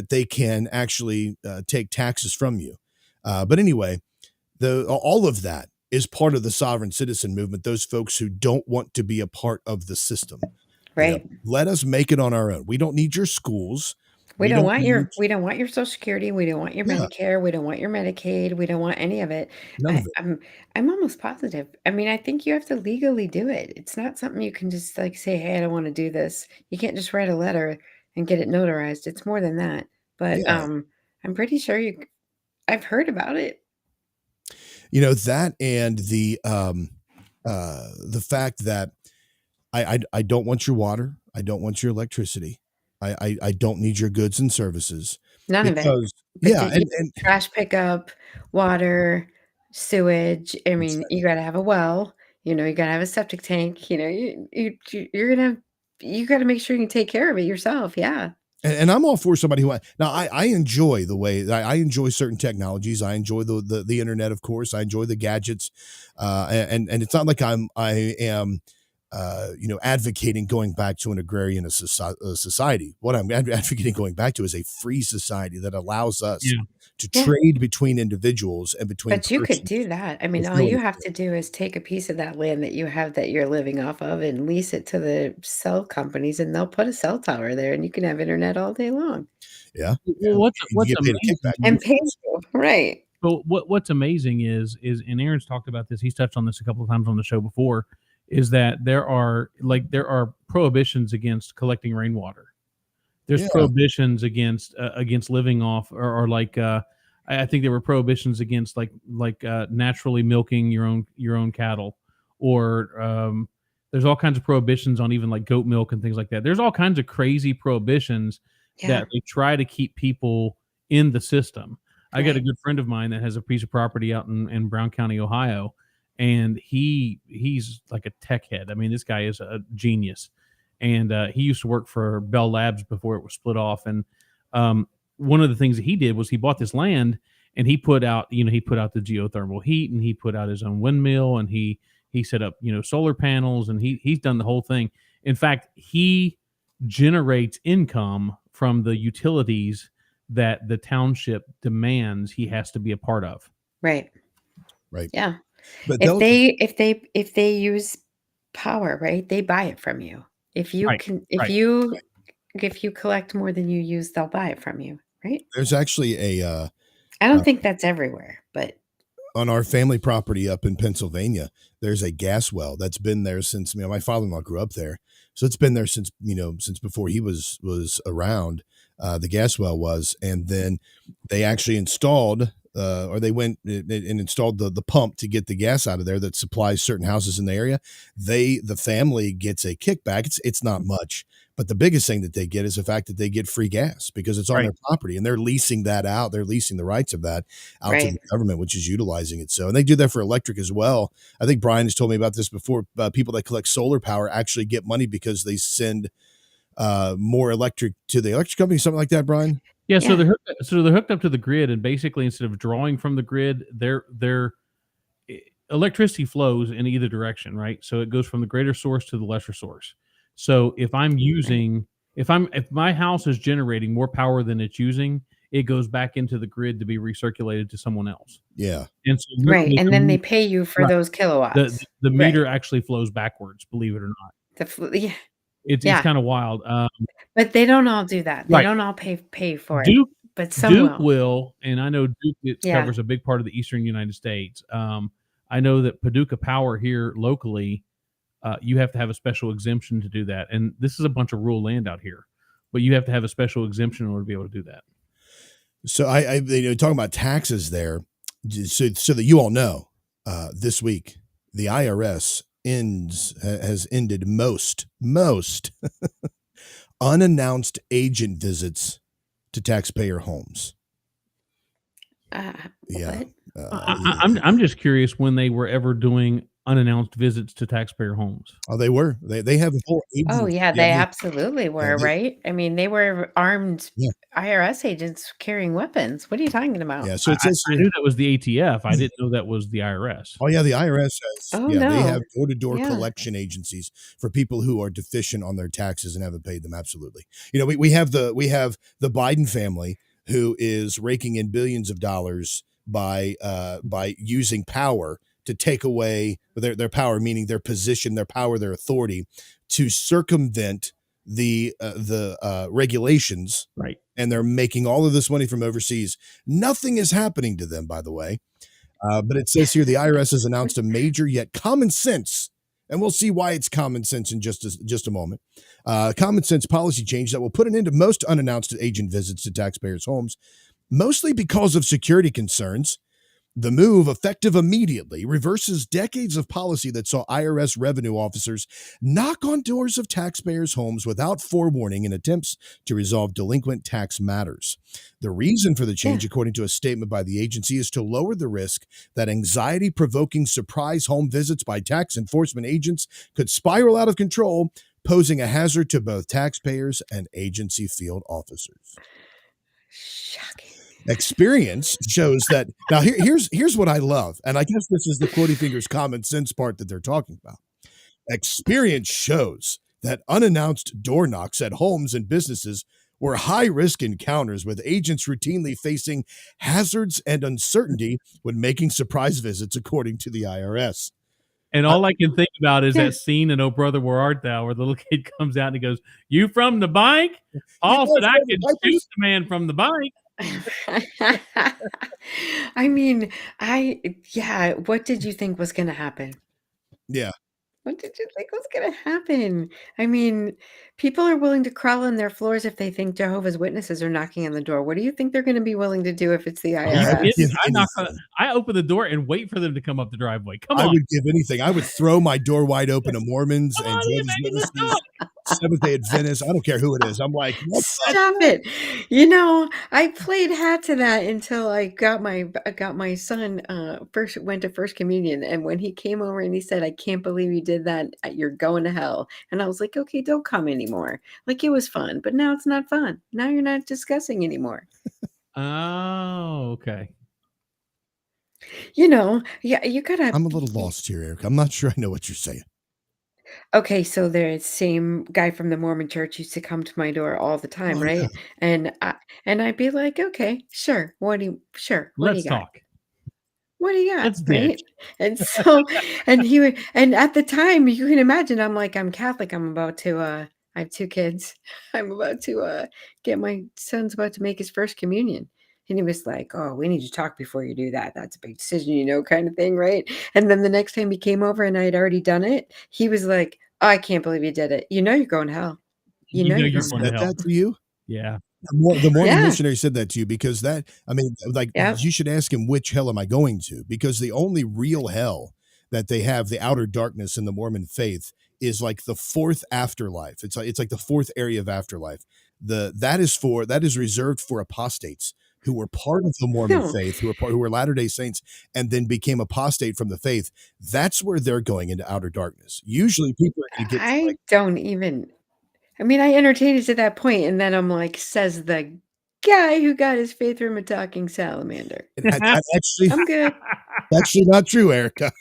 they can actually take taxes from you. But anyway, all of that is part of the sovereign citizen movement. Those folks who don't want to be a part of the system, Right. let us make it on our own. We don't need your schools. We don't want need, we don't want your Social Security. We don't want your Yeah. Medicare. We don't want your Medicaid. We don't want any of it. None of it. I'm almost positive. I mean, I think you have to legally do it. It's not something you can just like say, "Hey, I don't want to do this." You can't just write a letter and get it notarized. It's more than that. But Yeah. I'm pretty sure I've heard about it. That and the fact that I don't want your water. I don't want your electricity. I don't need your goods and services. None of it. Yeah, and trash pickup, water, sewage. I mean, you got to have a well. You got to have a septic tank. You're gonna you got to make sure you take care of it yourself. Yeah. And I'm all for somebody who I enjoy the way I enjoy certain technologies. I enjoy the internet, of course. I enjoy the gadgets, and it's not like I am advocating going back to an agrarian society. What I'm advocating going back to is a free society that allows us to trade between individuals and between. But you could do that. I mean, all you have to do is take a piece of that land that you have that you're living off of and lease it to the cell companies, and they'll put a cell tower there, and you can have internet all day long. Yeah. Well, what's amazing and pay you, right? So what's amazing is and Aaron's talked about this. He's touched on this a couple of times on the show before. Is that there are prohibitions against collecting rainwater. There's prohibitions against living off or I think there were prohibitions against naturally milking your own cattle, or there's all kinds of prohibitions on even like goat milk and things like that. There's all kinds of crazy prohibitions that they try to keep people in the system. I got a good friend of mine that has a piece of property out in Brown County, Ohio. And he's like a tech head. I mean, this guy is a genius. And he used to work for Bell Labs before it was split off. And one of the things that he did was he bought this land and he put out the geothermal heat, and he put out his own windmill, and he set up, solar panels, and he's done the whole thing. In fact, he generates income from the utilities that the township demands he has to be a part of. Right. Yeah. But if they use power, right, they buy it from you. If you if you collect more than you use, they'll buy it from you, right? There's actually I don't think that's everywhere, but on our family property up in Pennsylvania, there's a gas well that's been there since my father-in-law grew up there. So it's been there since before he was around. The gas well was, and then they actually installed or they went and installed the pump to get the gas out of there that supplies certain houses in the area. The family gets a kickback. It's not much, but the biggest thing that they get is the fact that they get free gas because it's on their property, and they're leasing that out. They're leasing the rights of that out to the government, which is utilizing it. So, and they do that for electric as well. I think Bryan has told me about this before. People that collect solar power actually get money because they send more electric to the electric company, something like that, Bryan? Yeah, so they're hooked up to the grid, and basically instead of drawing from the grid, their electricity flows in either direction, right? So it goes from the greater source to the lesser source. So if my house is generating more power than it's using, it goes back into the grid to be recirculated to someone else. Yeah. And so and then they pay you for those kilowatts. The meter actually flows backwards, believe it or not. It's kind of wild. But they don't all do that. They don't all pay for it. But some Duke will, and I know Duke covers a big part of the eastern United States. I know that Paducah Power here locally, you have to have a special exemption to do that. And this is a bunch of rural land out here, but you have to have a special exemption in order to be able to do that. So I talking about taxes there, so that you all know, this week the IRS has ended most unannounced agent visits to taxpayer homes. What? I'm just curious when they were ever doing unannounced visits to taxpayer homes. Oh, they were. They have a whole Oh, agent. yeah, Yeah, they absolutely were, they right? I mean, they were armed yeah. IRS agents carrying weapons. What are you talking about? Yeah, so it says I here. knew that was the ATF. I didn't know that was the IRS. Oh, yeah, the IRS has, Oh, yeah, they have no. door-to-door Yeah. collection agencies for people who are deficient on their taxes and haven't paid them. Absolutely. You know, we have the Biden family who is raking in billions of dollars by using power to take away their power, meaning their position, their power, their authority, to circumvent the regulations. Right. And they're making all of this money from overseas. Nothing is happening to them, by the way. But it says here the IRS has announced a major yet common sense, and we'll see why it's common sense in just a moment. Common sense policy change that will put an end to most unannounced agent visits to taxpayers' homes, mostly because of security concerns. The move, effective immediately, reverses decades of policy that saw IRS revenue officers knock on doors of taxpayers' homes without forewarning in attempts to resolve delinquent tax matters. The reason for the change, according to a statement by the agency, is to lower the risk that anxiety-provoking surprise home visits by tax enforcement agents could spiral out of control, posing a hazard to both taxpayers and agency field officers. Shocking. Experience shows that now here's what I love, and I guess this is the quoting fingers common sense part that they're talking about. Experience shows that unannounced door knocks at homes and businesses were high-risk encounters, with agents routinely facing hazards and uncertainty when making surprise visits, according to the IRS. And all I can think about is that scene in Oh Brother, Where Art Thou, where the little kid comes out and he goes, "You from the bank?" Paul said, "I could shoot the man from the bank." I mean, what did you think was going to happen? Yeah. What did you think was going to happen? I mean, people are willing to crawl on their floors if they think Jehovah's Witnesses are knocking on the door. What do you think they're going to be willing to do if it's the IRS? I open the door and wait for them to come up the driveway. Come on. I would give anything. I would throw my door wide open to Mormons and Jehovah's Witnesses, Seventh-day Adventists. I don't care who it is. I'm like, stop it. You know, I played hat to that until I got my son went to first communion, and when he came over and he said, "I can't believe you did that. You're going to hell." And I was like, "Okay, don't come anymore." Like, it was fun, but now it's not fun. Now you're not discussing anymore. Oh, okay. You know, yeah, you gotta. I'm a little lost here, Eric. I'm not sure I know what you're saying. Okay, so the same guy from the Mormon church used to come to my door all the time, Oh, right? yeah. And I'd be like, "Okay, sure. What do you Let's got? talk. What do you got?" Let's Right? ditch. And so, and at the time, you can imagine, I'm like, I'm Catholic. I'm about to, I have 2 kids. I'm about to my son's about to make his first communion. And he was like, "Oh, we need to talk before you do that. That's a big decision, kind of thing, right?" And then the next time he came over and I had already done it, he was like, "Oh, I can't believe you did it. You know you're going to hell. You know you're going to Said hell." that to you? Yeah. The Mormon Yeah. missionary said that to you because that, I mean, like, Yep. you should ask him, which hell am I going to? Because the only real hell that they have, the outer darkness in the Mormon faith, is like the 4th afterlife. It's like the 4th area of afterlife. That is reserved for apostates who were part of the Mormon No. faith, who were Latter-day Saints, and then became apostate from the faith. That's where they're going into outer darkness. Usually people are going to get to, like, I mean, I entertained it to that point, and then I'm like, says the guy who got his faith from a talking salamander. I'm good. Actually not true, Erica.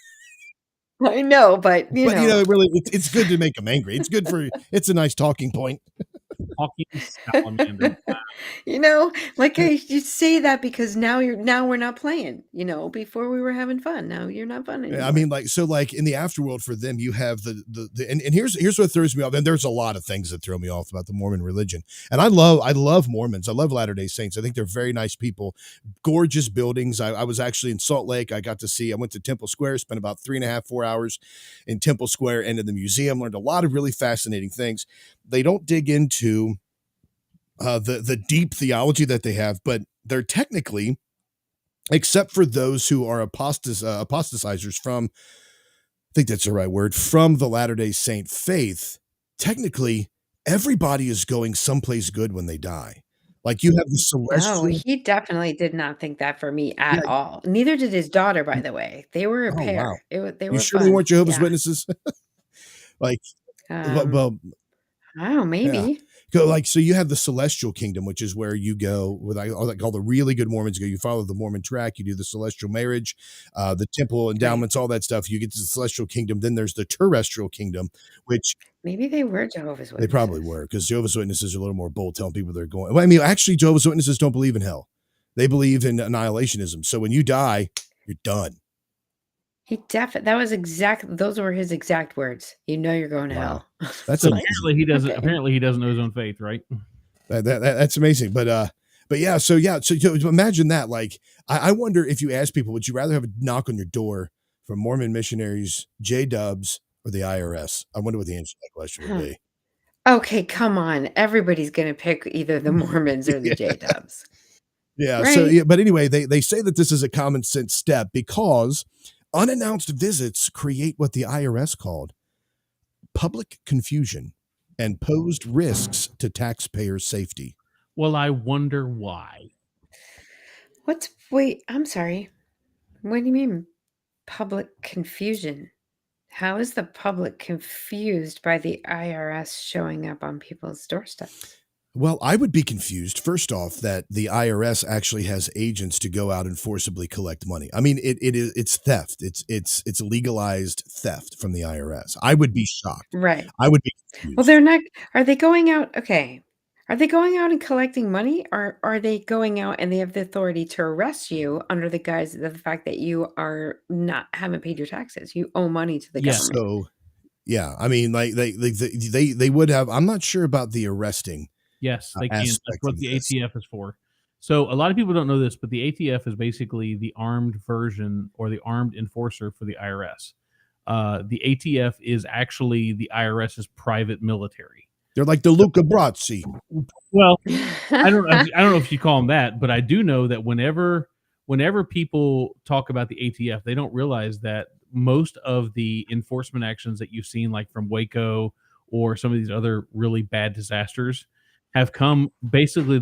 I know, but But really, it's good to make them angry. It's good it's a nice talking point. Talking salamander. Like, I just say that because now we're not playing. Before we were having fun. Now you're not fun anymore. I mean, like in the afterworld for them, you have the and here's what throws me off. And there's a lot of things that throw me off about the Mormon religion. And I love Mormons. I love Latter-day Saints. I think they're very nice people, gorgeous buildings. I was actually in Salt Lake. I went to Temple Square, spent about 3.5, 4 hours in Temple Square, into the museum, learned a lot of really fascinating things. They don't dig into the deep theology that they have, but they're technically, except for those who are apostatizers from, I think that's the right word, from the Latter-day Saint faith, technically everybody is going someplace good when they die. Like you have the No, celestial. he definitely did not think that for me Yeah. at all. Neither did his daughter, by the way. They were a Oh wow. pair. They You were sure they fun. weren't Jehovah's Yeah. Witnesses? Like, Um, well, I don't know, yeah. maybe. Like, so you have the celestial kingdom, which is where you go with all the really good Mormons go. You follow the Mormon track, you do the celestial marriage, the temple Right. endowments, all that stuff. You get to the celestial kingdom. Then there's the terrestrial kingdom, which Maybe they were Jehovah's they probably Witnesses. were, because Jehovah's Witnesses are a little more bold, telling people they're going. Well, I mean, actually, Jehovah's Witnesses don't believe in hell. They believe in annihilationism. So when you die, you're done. Those were his exact words. You know you're going to Wow. hell. That's So amazing. apparently he doesn't. Okay. Apparently he doesn't know his own faith, right? That's amazing. But yeah. So imagine that. Like, I wonder if you ask people, would you rather have a knock on your door from Mormon missionaries, J-Dubs, or the IRS? I wonder what the answer to that question would be. Okay, come on. Everybody's going to pick either the Mormons or the Yeah. J-Dubs. Yeah. Right? So, yeah, but anyway, they say that this is a common sense step because unannounced visits create what the IRS called public confusion and posed risks to taxpayer safety. Well, I wonder why. Wait, I'm sorry. What do you mean public confusion? How is the public confused by the IRS showing up on people's doorsteps? Well, I would be confused, first off, that the IRS actually has agents to go out and forcibly collect money. I mean, it's theft. It's legalized theft from the IRS. I would be shocked. Right. I would be confused. Well, they're not. Are they going out? Okay. Are they going out and collecting money, or are they going out and they have the authority to arrest you under the guise of the fact that you haven't paid your taxes? You owe money to the government. So, yeah, I mean, like they would have. I'm not sure about the arresting. Yes, they can. That's aspect what of the this. ATF is for. So a lot of people don't know this, but the ATF is basically the armed version or the armed enforcer for the IRS. The ATF is actually the IRS's private military. They're like the Luca Brasi. Well, I don't know if you call them that, but I do know that whenever people talk about the ATF, they don't realize that most of the enforcement actions that you've seen, like from Waco or some of these other really bad disasters, have come basically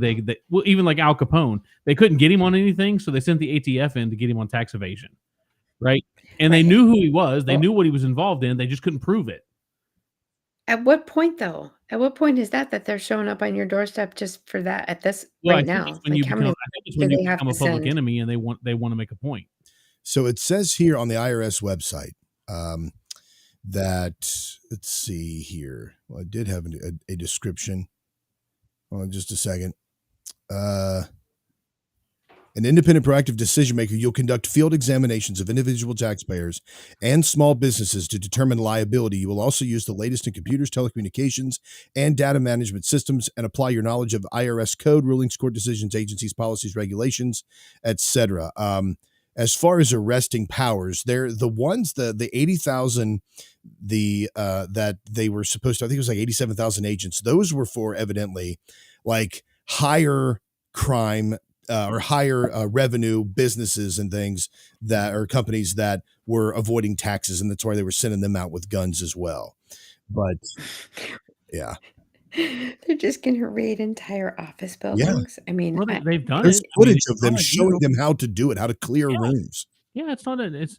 well, even like Al Capone, they couldn't get him on anything, so they sent the ATF in to get him on tax evasion, right? And they knew who he was, they knew what he was involved in, they just couldn't prove it. At what point, though? At what point is that they're showing up on your doorstep just for that? At this Well, right I think now, it's when you how become, many I think it's do when you they have become a to public send? enemy and they want to make a point. So it says here on the IRS website that, let's see here. Well, I did have a description. Hold on just a second. An independent proactive decision maker, you'll conduct field examinations of individual taxpayers and small businesses to determine liability. You will also use the latest in computers, telecommunications, and data management systems and apply your knowledge of IRS code, rulings, court decisions, agencies, policies, regulations, etc. As far as arresting powers, they're the ones, the 80,000, that they were supposed to, I think it was like 87,000 agents. Those were for evidently like higher crime or higher revenue businesses and things that are companies that were avoiding taxes. And that's why they were sending them out with guns as well. But yeah. They're just going to raid entire office buildings. I mean, Well, they've done There's it. footage of them showing them how to do it, how to clear rooms. Yeah, it's not it's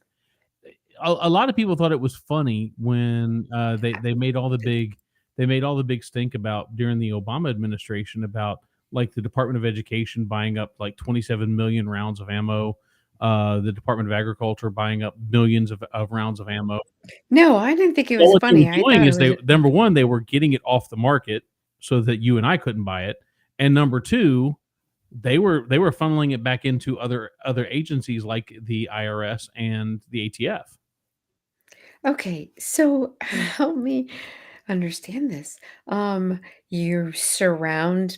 a lot of people thought it was funny when they made all the big stink about during the Obama administration about like the Department of Education buying up like 27 million rounds of ammo, the Department of Agriculture buying up millions of rounds of ammo. No, I didn't think it Well, was what funny. they I were doing thought is it was number one, they were getting it off the market so that you and I couldn't buy it, and number two, they were funneling it back into other agencies like the IRS and the ATF. okay. So help me understand this. You surround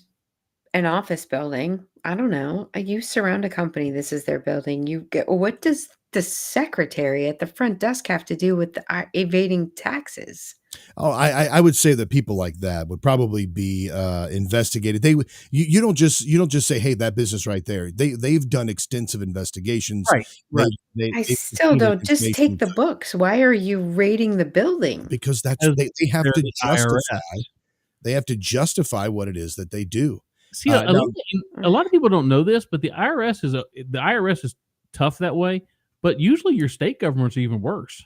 an office building. I don't know. You surround a company. This is their building. What does the secretary at the front desk have to do with evading taxes? Oh, I would say that people like that would probably be investigated. They would you don't just say, hey, that business right there. They've done extensive investigations. Right. I still don't. Just take the books. Why are you raiding the building? Because they have to justify. They have to justify what it is that they do. See, Now, a lot of people don't know this, but the IRS is tough that way. But usually, your state governments are even worse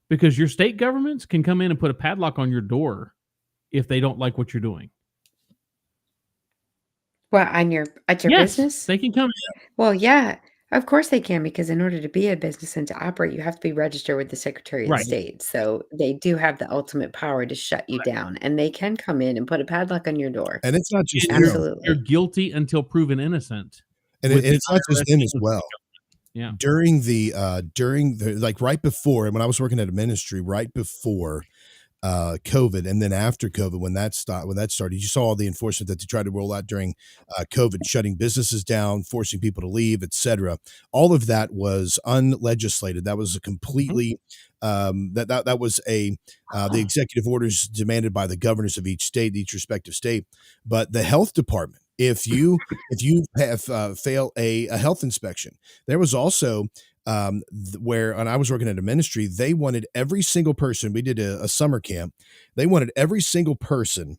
because your state governments can come in and put a padlock on your door if they don't like what you're doing. Well, at your Yes, business? they can come in. Well, yeah, of course they can, because in order to be a business and to operate, you have to be registered with the Secretary of Right. State. So they do have the ultimate power to shut you down, and they can come in and put a padlock on your door. and it's not just And them. you're Absolutely. guilty until proven innocent. And with the it's not just IRS them as and the well. Yeah. During the like right before, and when I was working at a ministry, right before COVID, and then after COVID, when that started, you saw all the enforcement that they tried to roll out during COVID, shutting businesses down, forcing people to leave, etc. All of that was unlegislated. That was a completely that was the executive orders demanded by the governors of each state, each respective state. But the health department, if you have fail a health inspection, there was also where, and I was working at a ministry, they wanted every single person. We did a summer camp. They wanted every single person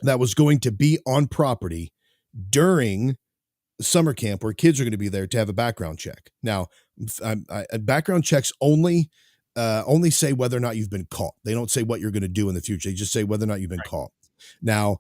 that was going to be on property during summer camp where kids are going to be there to have a background check. Now, background checks only say whether or not you've been caught. They don't say what you're going to do in the future. They just say whether or not you've been caught. Now,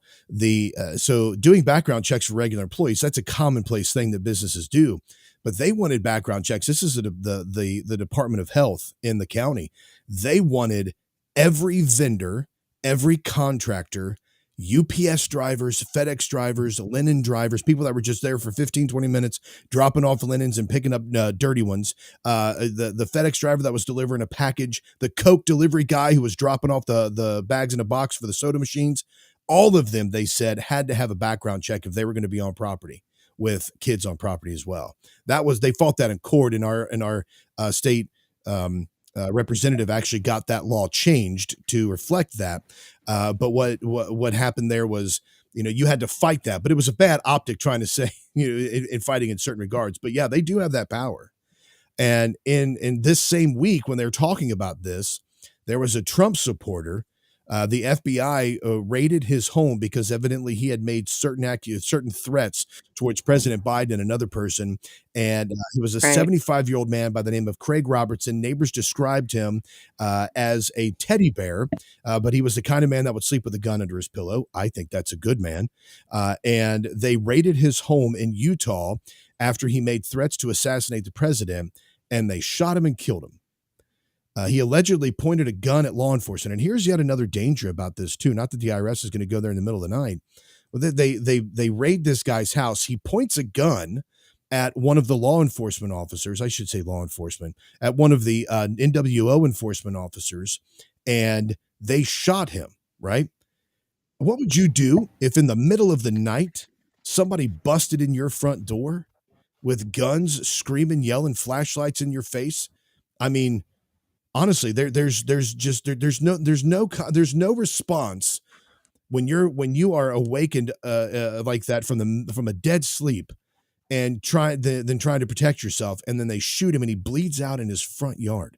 so doing background checks for regular employees, that's a commonplace thing that businesses do. But they wanted background checks. This is the Department of Health in the county. They wanted every vendor, every contractor, UPS drivers, FedEx drivers, linen drivers, people that were just there for 15, 20 minutes, dropping off linens and picking up dirty ones. The FedEx driver that was delivering a package, the Coke delivery guy who was dropping off the bags in a box for the soda machines. All of them, they said, had to have a background check if they were going to be on property with kids on property as well. They fought that in court, in our state representative actually got that law changed to reflect that. But what happened there was, you had to fight that, but it was a bad optic trying to say, in fighting in certain regards. But yeah, they do have that power. And in this same week, when they're talking about this, there was a Trump supporter. The FBI raided his home because evidently he had made certain threats towards President Biden and another person. And he was a 75-year-old man by the name of Craig Robertson. Neighbors described him as a teddy bear, but he was the kind of man that would sleep with a gun under his pillow. I think that's a good man. And they raided his home in Utah after he made threats to assassinate the president, and they shot him and killed him. He allegedly pointed a gun at law enforcement. And here's yet another danger about this, too. Not that the IRS is going to go there in the middle of the night. But they raid this guy's house. He points a gun at one of the law enforcement officers. I should say law enforcement. At one of the NWO enforcement officers. And they shot him, right? What would you do if in the middle of the night somebody busted in your front door with guns, screaming, yelling, flashlights in your face? I mean, honestly, there's no response when you are awakened like that from a dead sleep and trying to protect yourself, and then they shoot him and he bleeds out in his front yard.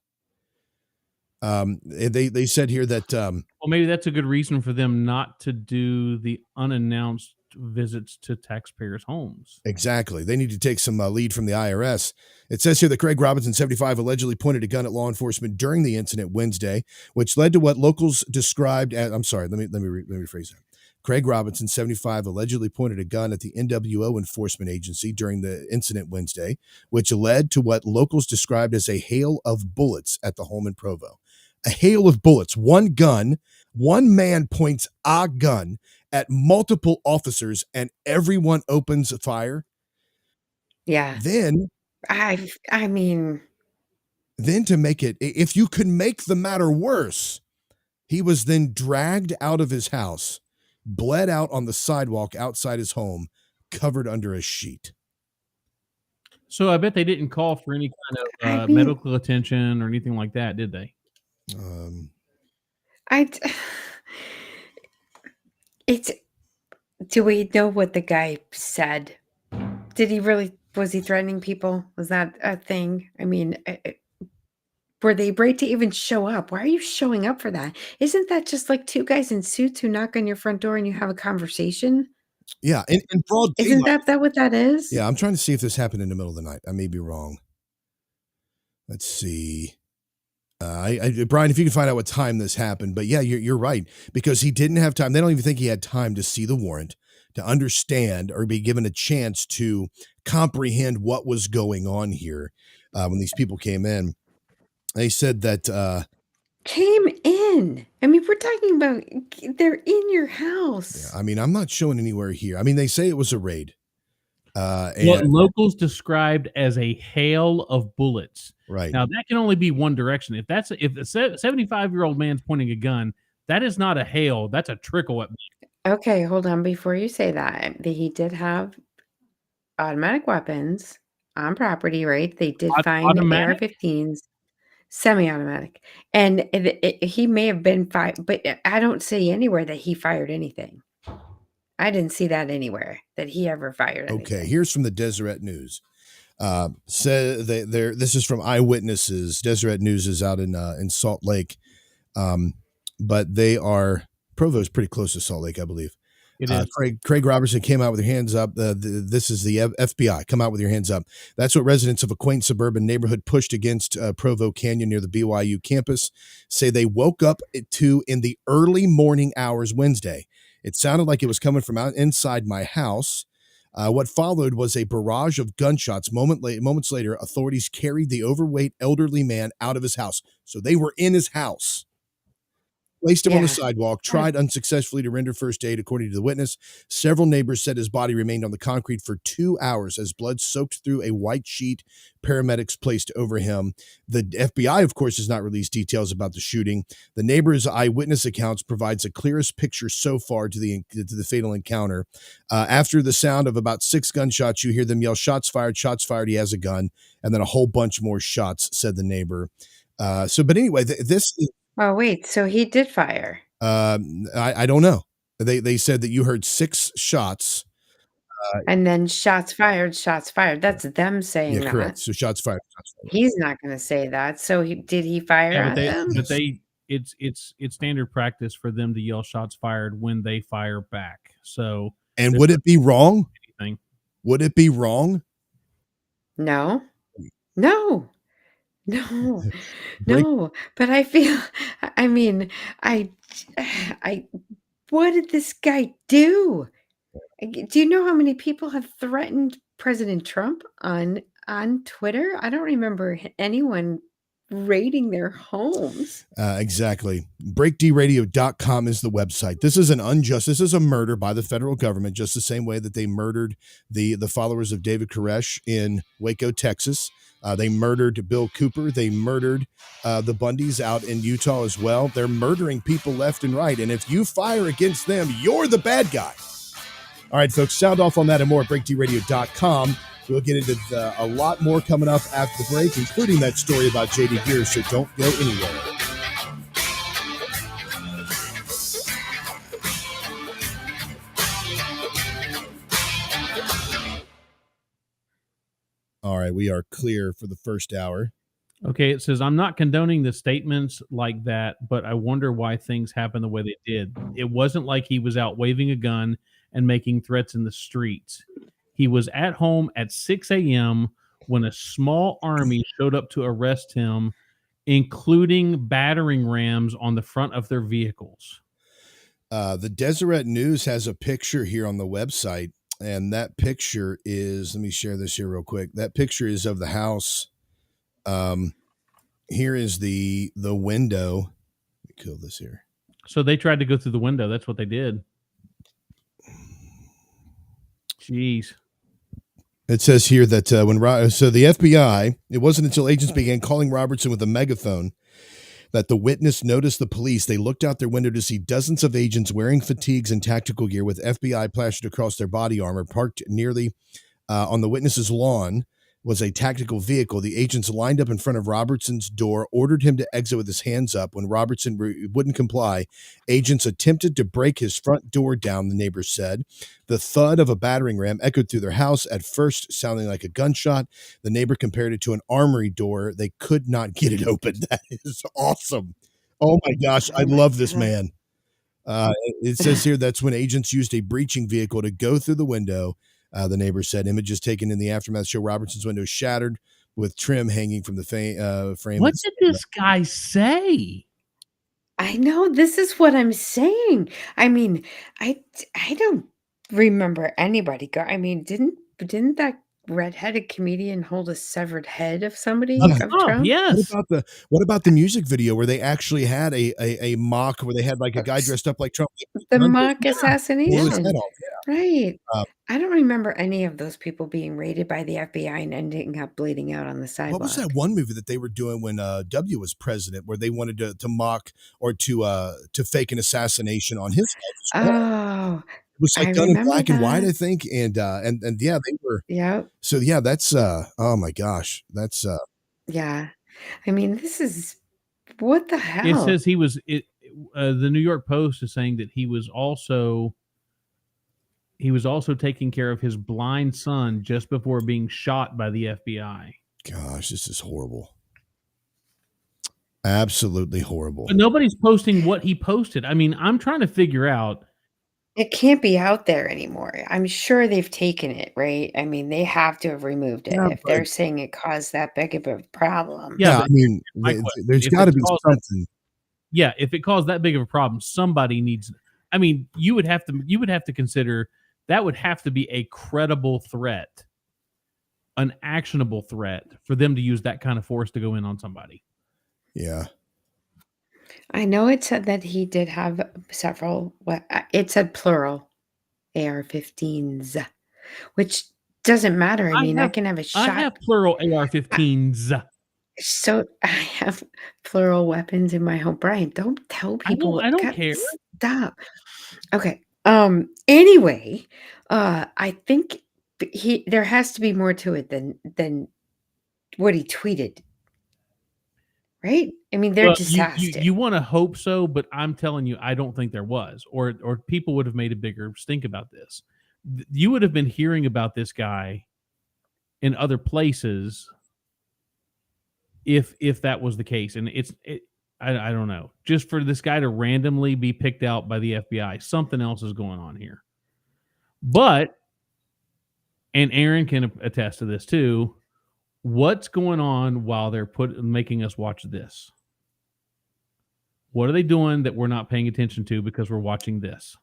They said here that well, maybe that's a good reason for them not to do the unannounced visits to taxpayers' homes. Exactly. They need to take some lead from the IRS. It says here that Craig Robinson, 75, allegedly pointed a gun at law enforcement during the incident Wednesday, which led to what locals described as, I'm sorry, let me rephrase that. Craig Robinson, 75, allegedly pointed a gun at the NWO enforcement agency during the incident Wednesday, which led to what locals described as a hail of bullets at the home in Provo. A hail of bullets. One man points a gun at multiple officers and everyone opens fire. Yeah. Then I mean, then to make it, if you could make the matter worse, he was then dragged out of his house, bled out on the sidewalk outside his home, covered under a sheet. So I bet they didn't call for any kind of medical attention or anything like that, did they? Do we know what the guy said? Was he threatening people? Was that a thing? I mean, were they brave to even show up? Why are you showing up for that? Isn't that just like two guys in suits who knock on your front door and you have a conversation? Yeah, in broad Isn't daylight. that what that is? Yeah, I'm trying to see if this happened in the middle of the night. I may be wrong. Let's see. Brian, if you can find out what time this happened, but yeah, you're right, because he didn't have time. They don't even think he had time to see the warrant, to understand or be given a chance to comprehend what was going on here when these people came in. They said that Came in. I mean, we're talking about they're in your house. I mean, I'm not showing anywhere here. I mean, they say it was a raid. What And locals described as a hail of bullets. right. Now that can only be one direction. If the 75-year-old man's pointing a gun, that is not a hail. That's a trickle at me. Okay, hold on before you say that. He did have automatic weapons on property, right? They did find Automatic? AR-15s, semi-automatic, and he may have been fired, but I don't see anywhere that he fired anything. I didn't see that anywhere that he ever fired anything. Okay, here's from the Deseret News. This is from eyewitnesses. Deseret News is out in Salt Lake, but they are Provo's pretty close to Salt Lake, I believe. It is. Craig Robertson came out with your hands up. This is the FBI. Come out with your hands up. That's what residents of a quaint suburban neighborhood pushed against Provo Canyon near the BYU campus say they woke up to in the early morning hours Wednesday. It sounded like it was coming from out inside my house. What followed was a barrage of gunshots. Moments later, authorities carried the overweight elderly man out of his house. So they were in his house. Placed him on the sidewalk, tried unsuccessfully to render first aid, according to the witness. Several neighbors said his body remained on the concrete for 2 hours as blood soaked through a white sheet paramedics placed over him. The FBI, of course, has not released details about the shooting. The neighbors' eyewitness accounts provides the clearest picture so far to the fatal encounter. After the sound of about 6 gunshots, you hear them yell, shots fired, he has a gun, and then a whole bunch more shots, said the neighbor. But anyway, this is... Oh, wait, so he did fire. I don't know. They said that you heard 6 shots. And then shots fired. That's them saying that. Correct. So shots fired. He's not going to say that. So did he fire at them? But it's standard practice for them to yell shots fired when they fire back. So, and would it be wrong? Anything. Would it be wrong? No. But I feel, I mean, what did this guy do? Do you know how many people have threatened President Trump on Twitter? I don't remember anyone raiding their homes. Exactly. BreakDRadio.com is the website. This is this is a murder by the federal government, just the same way that they murdered the followers of David Koresh in Waco, Texas. They murdered Bill Cooper. They murdered the Bundys out in Utah as well. They're murdering people left and right. And if you fire against them, you're the bad guy. All right, folks, sound off on that and more at BreakDRadio.com. We'll get into a lot more coming up after the break, including that story about J.D. Gear, so don't go anywhere. All right, we are clear for the first hour. Okay, it says, I'm not condoning the statements like that, but I wonder why things happen the way they did. It wasn't like he was out waving a gun and making threats in the streets. He was at home at 6 a.m. when a small army showed up to arrest him, including battering rams on the front of their vehicles. The Deseret News has a picture here on the website, and that picture is, let me share this here real quick. That picture is of the house. Here is the window. Let me kill this here. So they tried to go through the window. That's what they did. Jeez. It says here that so the FBI, it wasn't until agents began calling Robertson with a megaphone that the witness noticed the police. They looked out their window to see dozens of agents wearing fatigues and tactical gear with FBI plastered across their body armor. Parked nearly on the witness's lawn was a tactical vehicle. The agents lined up in front of Robertson's door, ordered him to exit with his hands up. When Robertson wouldn't comply, agents attempted to break his front door down, the neighbors said. The thud of a battering ram echoed through their house, at first sounding like a gunshot. The neighbor compared it to an armory door. They could not get it open. That is awesome. Oh my gosh, I love this man. It says here that's when agents used a breaching vehicle to go through the window. The neighbor said images taken in the aftermath show Robertson's window shattered with trim hanging from the frame. What did this guy say? I know, this is what I'm saying. I mean, I don't remember anybody I mean, didn't that redheaded comedian hold a severed head of somebody, Yeah. of Trump? Yes. What about the music video where they actually had a mock where they had like a guy dressed up like Trump? The mock Blew his assassination. head off. Yeah. Right. Uh, I don't remember any of those people being raided by the FBI and ending up bleeding out on the What was that sidewalk. one movie that they were doing when W was president, where they wanted to mock or to fake an assassination on his head as well? Oh, It was I like done in remember black and white, I that. think, and yeah, they were. Yep. So yeah, that's oh my gosh, that's Yeah. I mean, this is what the It hell? says he was the New York Post is saying that he was also taking care of his blind son just before being shot by the FBI. gosh, this is horrible. Absolutely horrible. But nobody's posting what he posted. I mean, I'm trying to figure out. It can't be out there anymore. I'm sure they've taken it, right? I mean, they have to have removed it Yeah, if they're saying it caused that big of a problem. Yeah, but I mean, my question, there's if got to it be caused something. Yeah, if it caused that big of a problem, somebody needs. I mean, you would have to consider that would have to be a credible threat, an actionable threat for them to use that kind of force to go in on somebody. Yeah. I know it said that he did have several. It said plural AR-15s, which doesn't matter. I mean, I can have a I shot. have plural AR-15s. So I have plural weapons in my home. Brian, don't tell people. I don't care. Stop. Okay. Anyway, I think there has to be more to it than what he tweeted. Right? I mean, there Well, just has to. you want to hope so, but I'm telling you, I don't think there was, or people would have made a bigger stink about this. You would have been hearing about this guy in other places if that was the case, and I don't know. Just for this guy to randomly be picked out by the FBI, something else is going on here. But, and Aaron can attest to this too. What's going on while they're making us watch this? What are they doing that we're not paying attention to because we're watching this?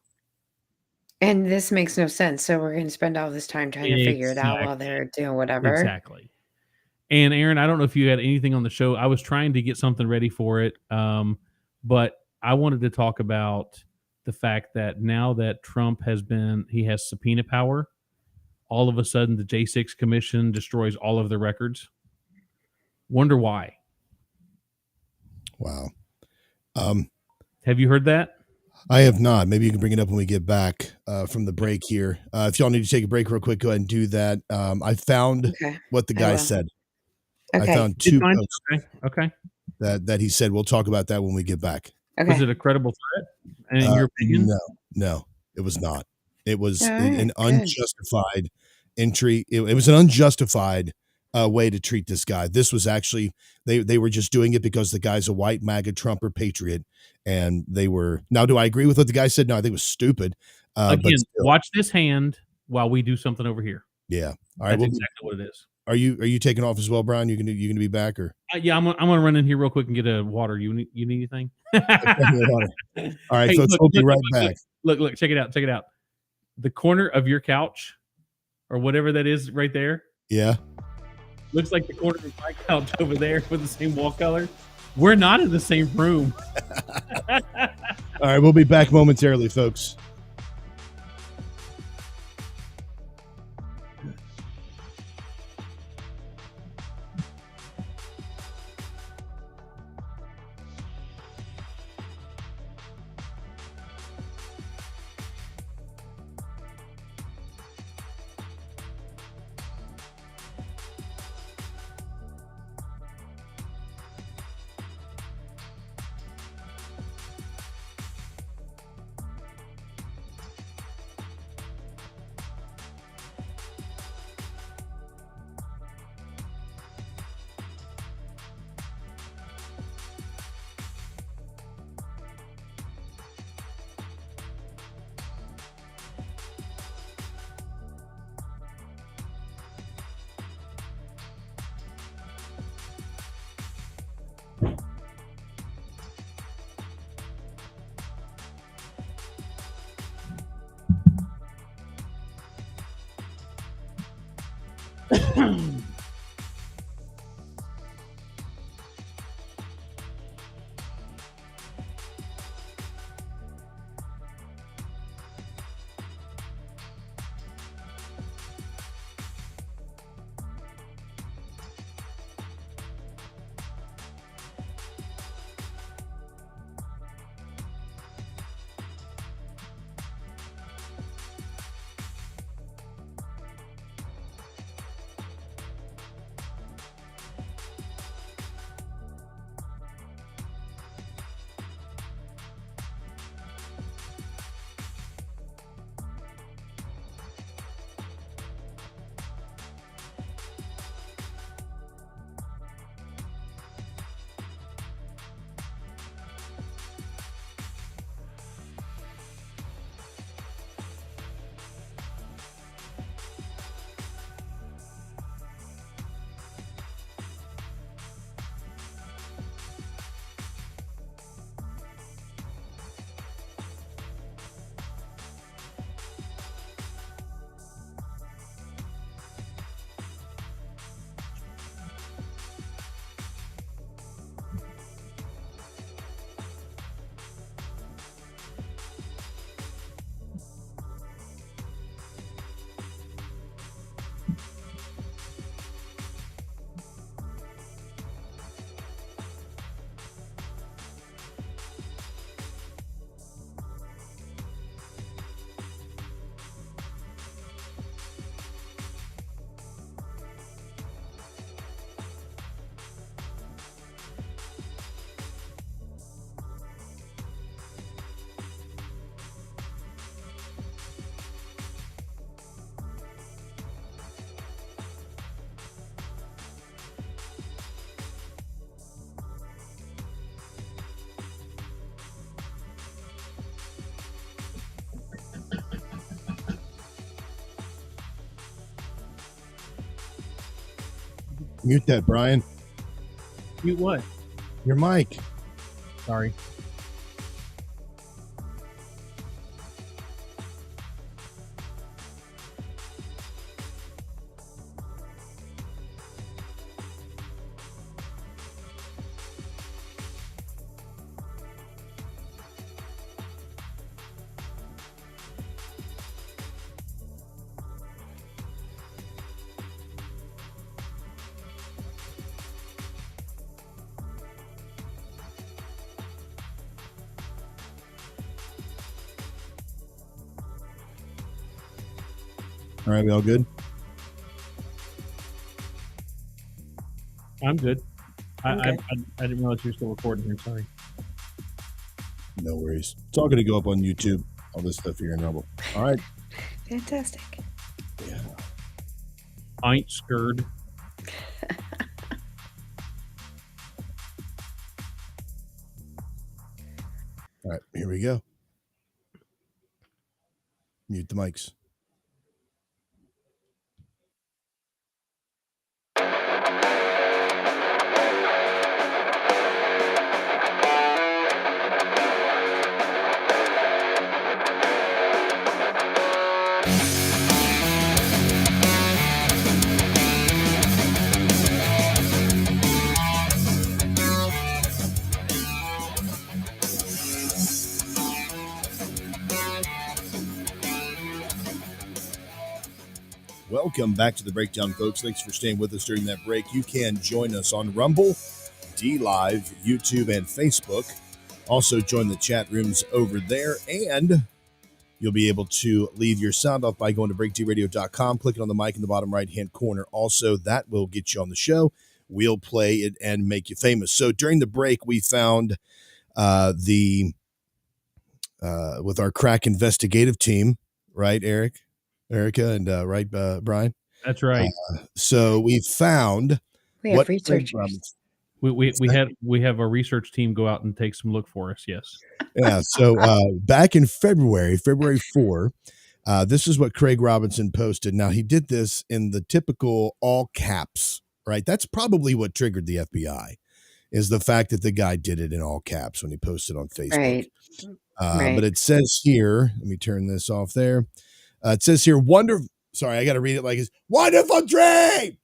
And this makes no sense. So we're going to spend all this time trying to figure it out while they're doing whatever. Exactly. And Aaron, I don't know if you had anything on the show. I was trying to get something ready for it, but I wanted to talk about the fact that now that Trump has subpoena power, all of a sudden the J6 Commission destroys all of their records. Wonder why. Wow. Have you heard that? I have not. Maybe you can bring it up when we get back from the break here. If y'all need to take a break real quick, go ahead and do that. I found what the guy said. Okay. I found two posts Okay. that he said. We'll talk about that when we get back. Okay. Was it a credible threat? And in your opinion? No, it was not. It was All an right, unjustified entry. It was an unjustified way to treat this guy. This was actually they were just doing it because the guy's a white MAGA Trumper patriot, and they were. Now, do I agree with what the guy said? No, I think it was stupid. Again, but still. watch this hand while we do something over here. Yeah. All right. That's exactly what it is. Are you taking off as well, Brian? You gonna be back or? Yeah, I'm gonna run in here real quick and get a water. You need anything? All right, folks, we'll be right back. Look, check it out. The corner of your couch, or whatever that is, right there. Yeah. Looks like the corner of my couch over there with the same wall color. We're not in the same room. All right, we'll be back momentarily, folks. Mute that, Brian. Mute what? Your mic. Sorry. All right, we all good? I'm good. I'm I good. didn't realize you were still recording here. Sorry. No worries. It's all going to go up on YouTube. All this stuff here in Rumble. All right. Fantastic. Yeah. I ain't scared. All right, here we go. Mute the mics. Welcome back to the Breakdown, folks. Thanks for staying with us during that break. You can join us on Rumble, D-Live, YouTube, and Facebook. Also, join the chat rooms over there, and you'll be able to leave your sound off by going to breaktbradio.com, clicking on the mic in the bottom right-hand corner. Also, that will get you on the show. We'll play it and make you famous. So during the break, we found with our crack investigative team, right, Erica, and right, Brian? That's right. So we found We have researchers. We have a research team go out and take some look for us. Yes. Yeah. So back in February 4, this is what Craig Robinson posted. Now he did this in the typical all caps, right? That's probably what triggered the FBI, is the fact that the guy did it in all caps when he posted on Facebook. Right. Right. But it says here, let me turn this off there. It says here, sorry, I got to read it like it's wonderful dream.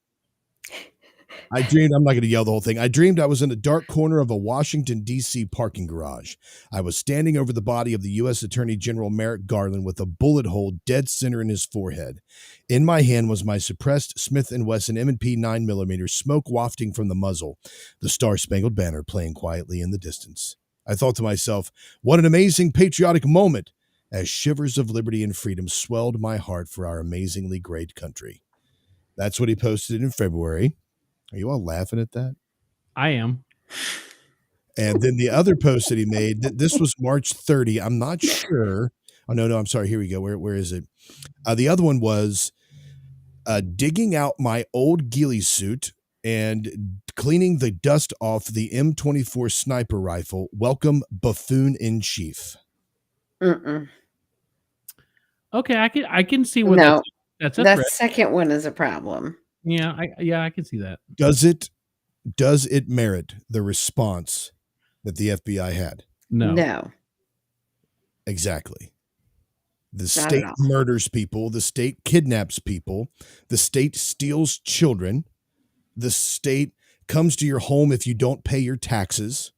I dreamed, I'm not going to yell the whole thing. I dreamed I was in a dark corner of a Washington, D.C. parking garage. I was standing over the body of the U.S. Attorney General Merrick Garland with a bullet hole dead center in his forehead. In my hand was my suppressed Smith & Wesson M&P 9mm, smoke wafting from the muzzle, the Star-Spangled Banner playing quietly in the distance. I thought to myself, what an amazing patriotic moment, as shivers of liberty and freedom swelled my heart for our amazingly great country. That's what he posted in February. Are you all laughing at that? I am. And then the other post that he made, this was March 30. I'm not sure. Oh, no, I'm sorry. Here we go. Where is it? The other one was digging out my old ghillie suit and cleaning the dust off the M24 sniper rifle. Welcome, buffoon in chief. Mm-mm. Okay, I can see what No, that's a that threat. second one is a problem. Yeah, I can see that. Does it merit the response that the FBI had? No. Exactly. The Not state at all. murders people. The state kidnaps people. The state steals children. The state comes to your home if you don't pay your taxes.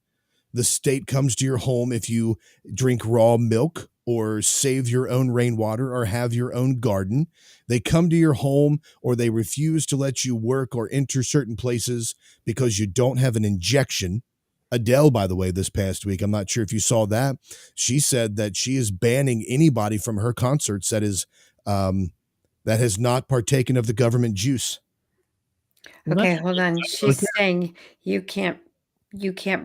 The state comes to your home if you drink raw milk or save your own rainwater or have your own garden. They come to your home or they refuse to let you work or enter certain places because you don't have an injection. Adele, by the way, this past week, I'm not sure if you saw that. She said that she is banning anybody from her concerts that has not partaken of the government juice. Okay, hold on. She's saying you can't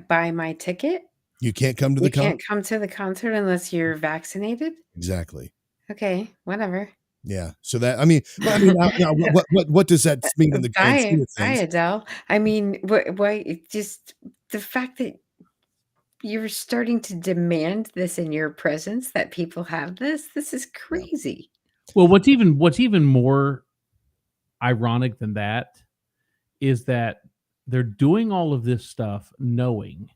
buy my ticket. You can't come to the You concert. can't come to the concert unless you're vaccinated. Exactly. Okay, whatever. Yeah. So that now, what does that mean in the grand scheme of Bye, things? Adele. I mean, why? Just the fact that you're starting to demand this in your presence, that people have this. This is crazy. Well, what's even more ironic than that is that they're doing all of this stuff knowing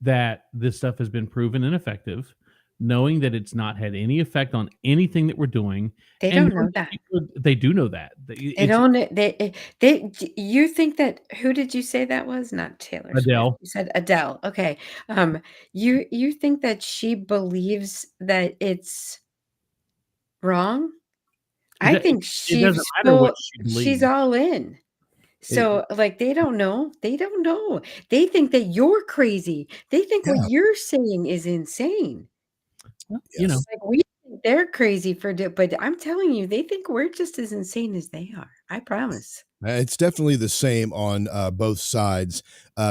that this stuff has been proven ineffective, knowing that it's not had any effect on anything that we're doing. They And don't know that. they do know that. They don't. You think that? Who did you say that was? Not Taylor Swift. Adele. You said Adele. Okay. You think that she believes that it's wrong? I think It doesn't matter what she she's believes. all in. So, like, they don't know. They don't know. They think that you're crazy. They think Yeah. what you're saying is insane. You know, Like, we think they're crazy but I'm telling you, they think we're just as insane as they are. I promise. It's definitely the same on both sides.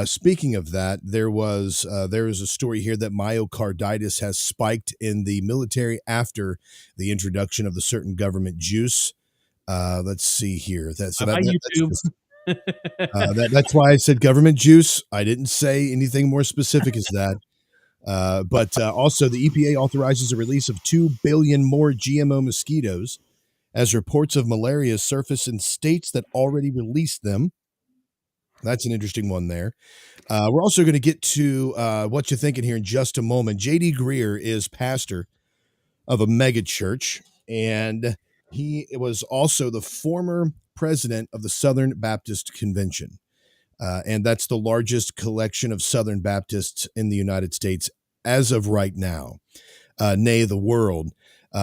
Speaking of that, there is a story here that myocarditis has spiked in the military after the introduction of the certain government juice. Let's see here. That's why I said government juice. I didn't say anything more specific as that. But also, the EPA authorizes a release of 2 billion more GMO mosquitoes as reports of malaria surface in states that already released them. That's an interesting one there. We're also going to get to what you're thinking here in just a moment. J.D. Greear is pastor of a mega church, and he was also the former president of the Southern Baptist Convention. And that's the largest collection of Southern Baptists in the United States as of right now, nay, the world.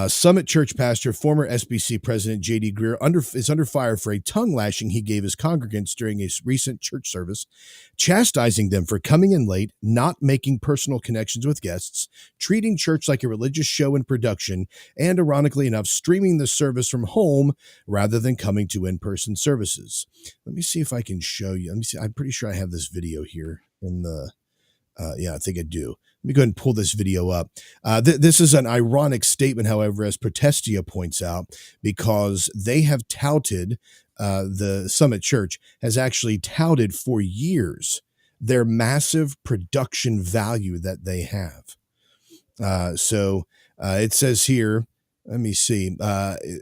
Summit Church pastor, former SBC president J.D. Greear is under fire for a tongue lashing he gave his congregants during a recent church service, chastising them for coming in late, not making personal connections with guests, treating church like a religious show and production, and ironically enough, streaming the service from home rather than coming to in-person services. Let me see if I can show you. Let me see. I'm pretty sure I have this video here in the. Yeah, I think I do. Let me go ahead and pull this video up. This is an ironic statement, however, as Protestia points out, because they have touted, the Summit Church has actually touted for years their massive production value that they have. So it says here, let me see,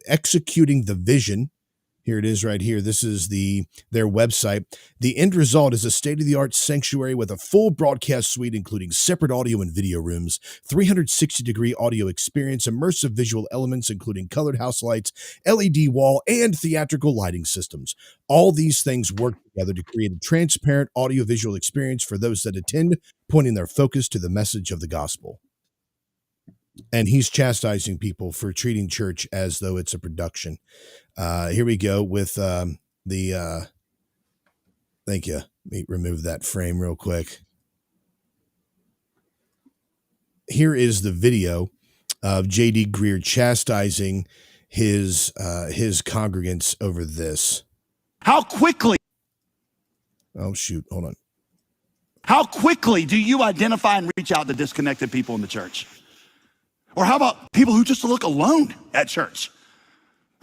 executing the vision. Here it is right here. This is their website. The end result is a state-of-the-art sanctuary with a full broadcast suite, including separate audio and video rooms, 360-degree audio experience, immersive visual elements, including colored house lights, LED wall, and theatrical lighting systems. All these things work together to create a transparent audiovisual experience for those that attend, pointing their focus to the message of the gospel. And he's chastising people for treating church as though it's a production. Here we go with thank you. Let me remove that frame real quick. Here is the video of J.D. Greear chastising his congregants over this. How quickly? Oh, shoot. Hold on. How quickly do you identify and reach out to disconnected people in the church? Or how about people who just look alone at church?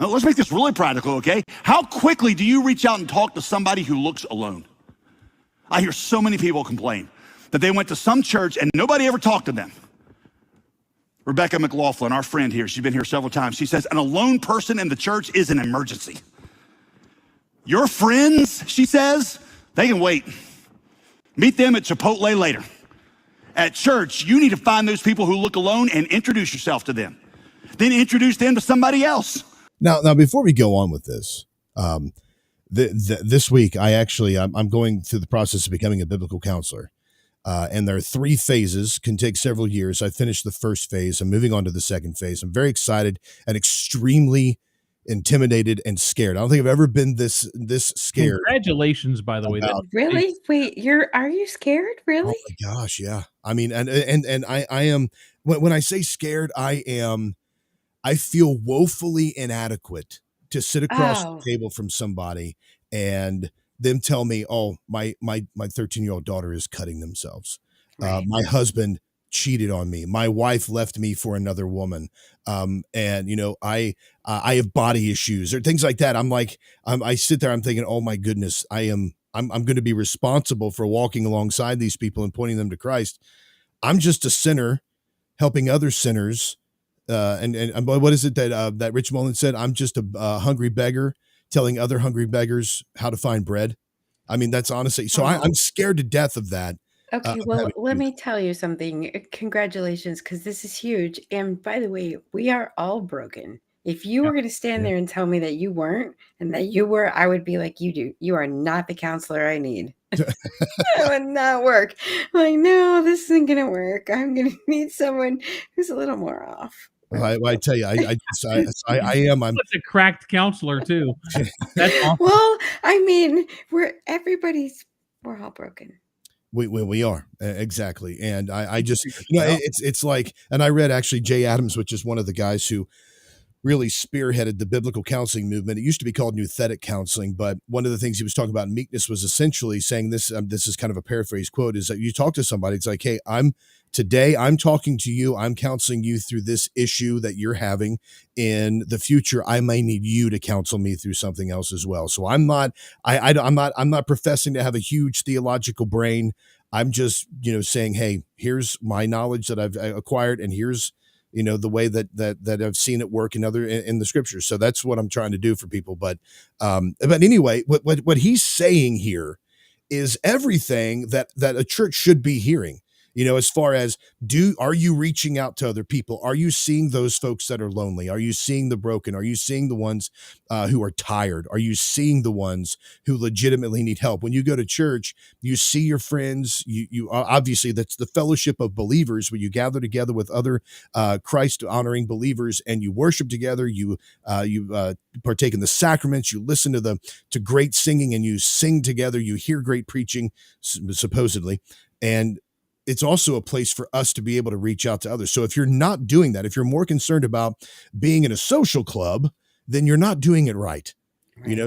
Now, let's make this really practical, okay? How quickly do you reach out and talk to somebody who looks alone? I hear so many people complain that they went to some church and nobody ever talked to them. Rebecca McLaughlin, our friend here, she's been here several times. She says, an alone person in the church is an emergency. Your friends, she says, they can wait. Meet them at Chipotle later. At church, you need to find those people who look alone and introduce yourself to them. Then introduce them to somebody else. Now, before we go on with this, this week, I'm going through the process of becoming a biblical counselor. And there are 3 phases, can take several years. I finished the first phase. I'm moving on to the second phase. I'm very excited and extremely intimidated and scared. I don't think I've ever been this scared. Congratulations, by the way. Really? Wait, are you scared? Really? Oh my gosh, yeah. I mean, and I am, when I say scared, I feel woefully inadequate to sit across the table from somebody and them tell me, oh, my 13-year-old daughter is cutting themselves. Right. My husband cheated on me. My wife left me for another woman. And you know, I have body issues or things like that. I'm like, I sit there, I'm thinking, oh my goodness, I'm going to be responsible for walking alongside these people and pointing them to Christ. I'm just a sinner helping other sinners. And what is it that Rich Mullins said? I'm just a hungry beggar telling other hungry beggars how to find bread. I mean, that's honestly, so I'm scared to death of that. Okay, Of well, having to let do me that. tell you something. Congratulations, because this is huge. And by the way, we are all broken. If you were going to stand there and tell me that you weren't and that you were, I would be like, you are not the counselor I need. That would not work. I'm like, no, this isn't going to work. I'm going to need someone who's a little more off. I tell you, I am. I'm Such a cracked counselor too. That's awesome. Well, I mean, we're all broken. We are exactly, and I just it's like, and I read actually Jay Adams, which is one of the guys who really spearheaded the biblical counseling movement. It used to be called Nouthetic counseling, but one of the things he was talking about in meekness was essentially saying this. This is kind of a paraphrase quote: is that you talk to somebody, it's like, hey, I'm talking to you, I'm counseling you through this issue that you're having. In the future, I may need you to counsel me through something else as well. So I'm not professing to have a huge theological brain. I'm just saying, hey, here's my knowledge that I've acquired, and here's the way that I've seen it work in the scriptures. So that's what I'm trying to do for people. But anyway, what he's saying here is everything that a church should be hearing. As far as are you reaching out to other people? Are you seeing those folks that are lonely? Are you seeing the broken? Are you seeing the ones who are tired? Are you seeing the ones who legitimately need help? When you go to church, you see your friends. You obviously, that's the fellowship of believers, where you gather together with other Christ honoring believers, and you worship together. You partake in the sacraments. You listen to great singing, and you sing together. You hear great preaching, supposedly, and it's also a place for us to be able to reach out to others. So if you're not doing that, if you're more concerned about being in a social club, then you're not doing it right.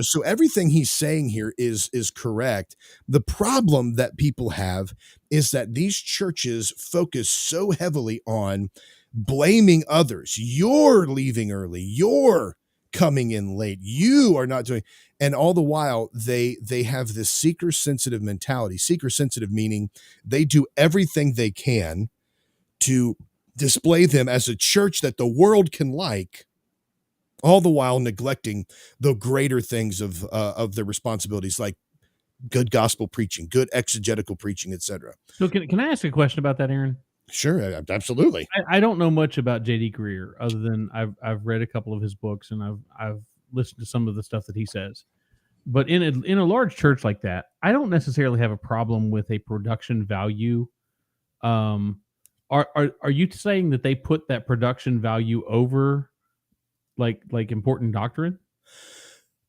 So everything he's saying here is correct. The problem that people have is that these churches focus so heavily on blaming others. You're leaving early. You're coming in late. You are not doing, and all the while they have this seeker sensitive mentality. Seeker sensitive meaning they do everything they can to display them as a church that the world can like, all the while neglecting the greater things of their responsibilities, like good gospel preaching, good exegetical preaching, etc. So can I ask a question about that, Aaron? Sure, absolutely. I don't know much about J.D. Greear other than I've read a couple of his books, and I've listened to some of the stuff that he says. But in a large church like that, I don't necessarily have a problem with a production value. Are you saying that they put that production value over like important doctrine?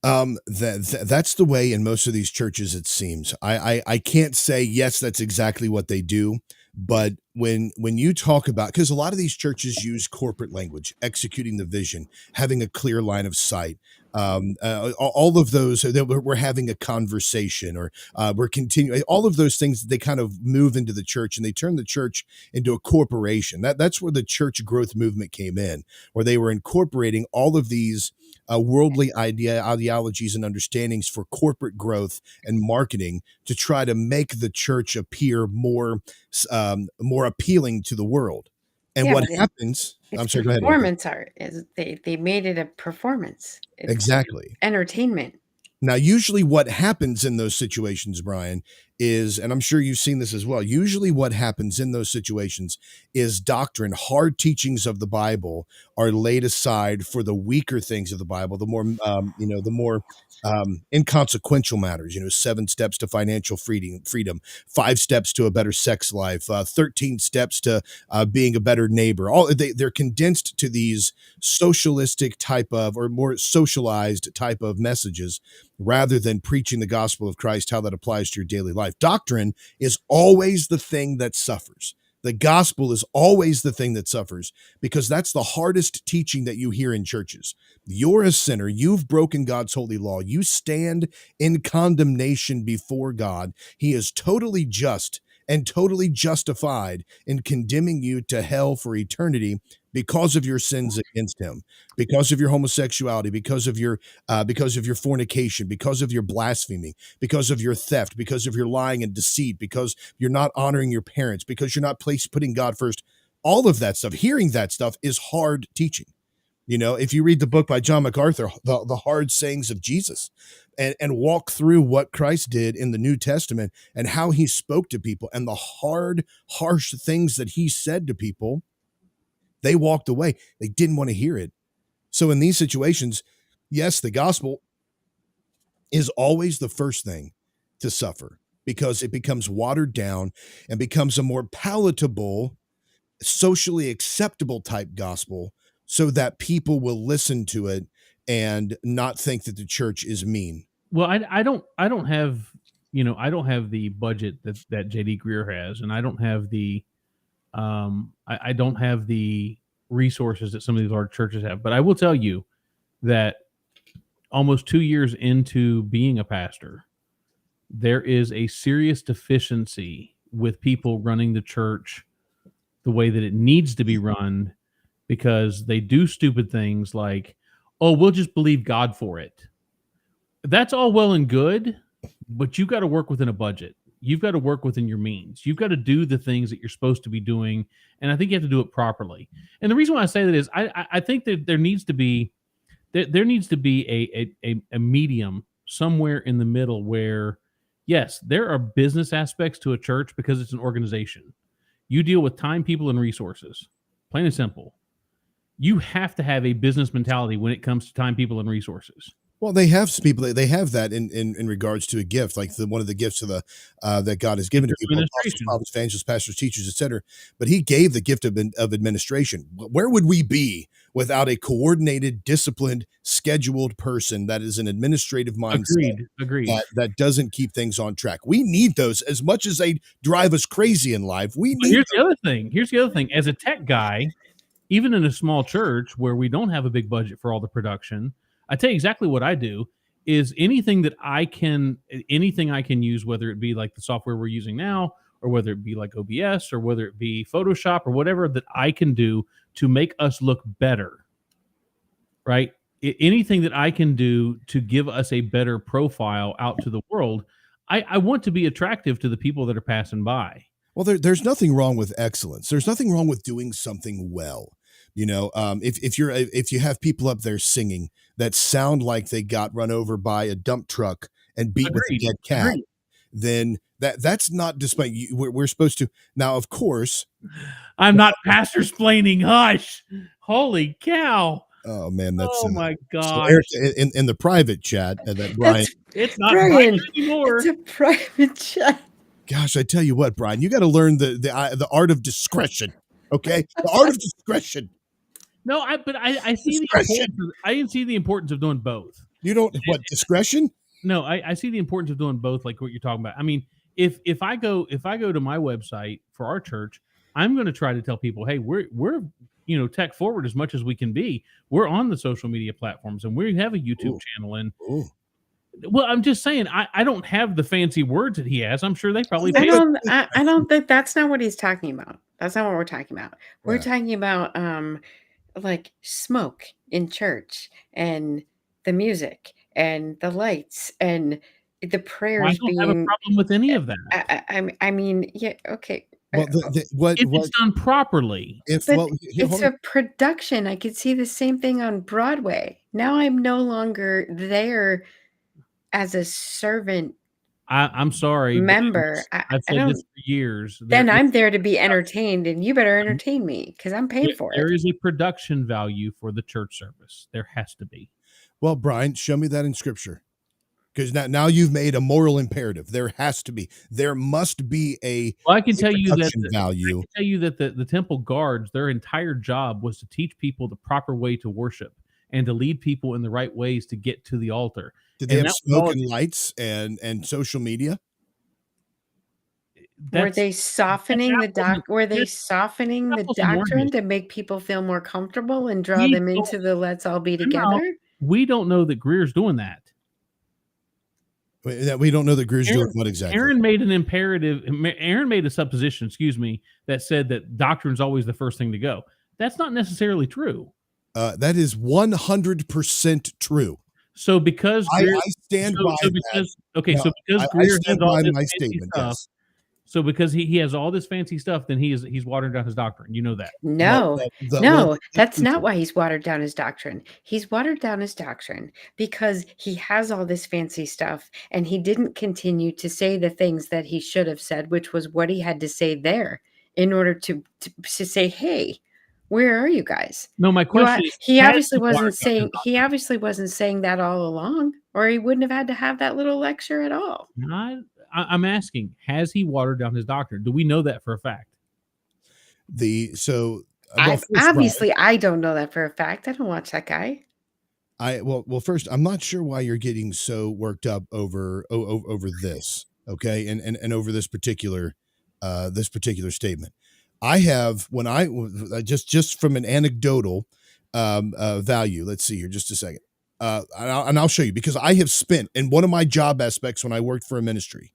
That's the way in most of these churches, it seems. I can't say yes, that's exactly what they do. But when you talk about, because a lot of these churches use corporate language, executing the vision, having a clear line of sight, all of those, that we're having a conversation, or we're continuing, all of those things, they kind of move into the church, and they turn the church into a corporation. That's where the church growth movement came in, where they were incorporating all of these worldly ideologies and understandings for corporate growth and marketing to try to make the church appear more appealing to the world. And what happens? I'm sorry. Go ahead. Performance art is they made it a performance. It's exactly entertainment. Now, usually what happens in those situations, Brian, is, and I'm sure you've seen this as well, usually what happens in those situations is doctrine, hard teachings of the Bible are laid aside for the weaker things of the Bible, the more, the more inconsequential matters, 7 steps to financial freedom, 5 steps to a better sex life, 13 steps to being a better neighbor. They're condensed to these socialistic type of, or more socialized type of messages, rather than preaching the gospel of Christ, how that applies to your daily life. Doctrine is always the thing that suffers. The gospel is always the thing that suffers, because that's the hardest teaching that you hear in churches. You're a sinner. You've broken God's holy law. You stand in condemnation before God. He is totally just and totally justified in condemning you to hell for eternity because of your sins against him, because of your homosexuality, because of your fornication, because of your blasphemy, because of your theft, because of your lying and deceit, because you're not honoring your parents, because you're not putting God first. All of that stuff, hearing that stuff is hard teaching. You know, if you read the book by John MacArthur, the hard sayings of Jesus, and walk through what Christ did in the New Testament and how he spoke to people and the hard, harsh things that he said to people, they walked away. They didn't want to hear it. So in these situations, yes, the gospel is always the first thing to suffer because it becomes watered down and becomes a more palatable, socially acceptable type gospel so that people will listen to it and not think that the church is mean. Well, I don't have, I don't have the budget that JD Greer has, and I don't have the I don't have the resources that some of these large churches have. But I will tell you that almost 2 years into being a pastor, there is a serious deficiency with people running the church the way that it needs to be run, because they do stupid things like, oh, we'll just believe God for it. That's all well and good, but you've got to work within a budget. You've got to work within your means. You've got to do the things that you're supposed to be doing, and I think you have to do it properly. And the reason why I say that is I think that there needs to be a medium somewhere in the middle where, yes, there are business aspects to a church because it's an organization. You deal with time, people, and resources. Plain and simple. You have to have a business mentality when it comes to time, people, and resources. Well, they have people. They have that in regards to a gift, like one of the gifts of that God has given to people, apostles, prophets, evangelists, pastors, teachers, etc. But He gave the gift of administration. Where would we be without a coordinated, disciplined, scheduled person that is an administrative mindset? Agreed. That doesn't keep things on track. We need those as much as they drive us crazy in life. Here's the other thing. As a tech guy, even in a small church where we don't have a big budget for all the production, I tell you exactly what I do is anything I can use, whether it be like the software we're using now, or whether it be like OBS, or whether it be Photoshop, or whatever that I can do to make us look better, right? Anything that I can do to give us a better profile out to the world, I want to be attractive to the people that are passing by. Well, there's nothing wrong with excellence. There's nothing wrong with doing something well. You know, if you have people up there singing that sound like they got run over by a dump truck and beat with a dead cat, then that's not displaying. We're supposed to now. Of course, I'm not pastor-splaining. Hush! Holy cow! Oh man, that's my gosh! So Erica, in the private chat that Bryan, it's not Bryan anymore. It's a private chat. Gosh, I tell you what, Bryan, you got to learn the art of discretion. Okay, the art of discretion. No, I see the importance. I see the importance of doing both. You don't discretion? No, I see the importance of doing both, like what you're talking about. I mean, if I go to my website for our church, I'm going to try to tell people, hey, we're tech forward as much as we can be. We're on the social media platforms, and we have a YouTube channel. And well, I'm just saying, I don't have the fancy words that he has. I'm sure they probably. I don't think that's not what he's talking about. That's not what we're talking about. We're talking about like smoke in church and the music and the lights and the prayers. I don't have a problem with any of that. I mean, yeah, okay. Well, if it's done properly, it's a production. I could see the same thing on Broadway. Now I'm no longer there as a servant. I'm sorry, member. I've said this for years. Then I'm there to be entertained, and you better entertain me because I'm paying for it. There is a production value for the church service. There has to be. Well, Bryan, show me that in Scripture, because now you've made a moral imperative. There has to be. There must be a. Well, I can tell you that value. I can tell you that the temple guards, their entire job was to teach people the proper way to worship and to lead people in the right ways to get to the altar. Did they have smoke and lights and social media? Were they softening the doctrine to make people feel more comfortable and draw them into the let's all be together? We don't know that Greer's doing that. We don't know that Greer's doing what exactly. Aaron made a supposition, that said that doctrine's always the first thing to go. That's not necessarily true. That is 100% true. So because I stand by that. Okay, so because Greer has all this my statement, stuff, So because he has all this fancy stuff, then he's watering down his doctrine. You know that. No, well, no, that's not listen. why he's watered down his doctrine. He's watered down his doctrine because he has all this fancy stuff and he didn't continue to say the things that he should have said, which was what he had to say there in order to say, hey, where are you guys? No, my You question is, he has obviously he watered wasn't down his saying he obviously wasn't saying that all along, or he wouldn't have had to have that little lecture at all. I'm asking, has he watered down his doctrine? Do we know that for a fact? Obviously, I don't know that for a fact. I don't watch that guy. First, I'm not sure why you're getting so worked up over this, okay, and over this particular statement. I have just from an anecdotal value. Let's see here, just a second, and I'll show you because I have spent in one of my job aspects when I worked for a ministry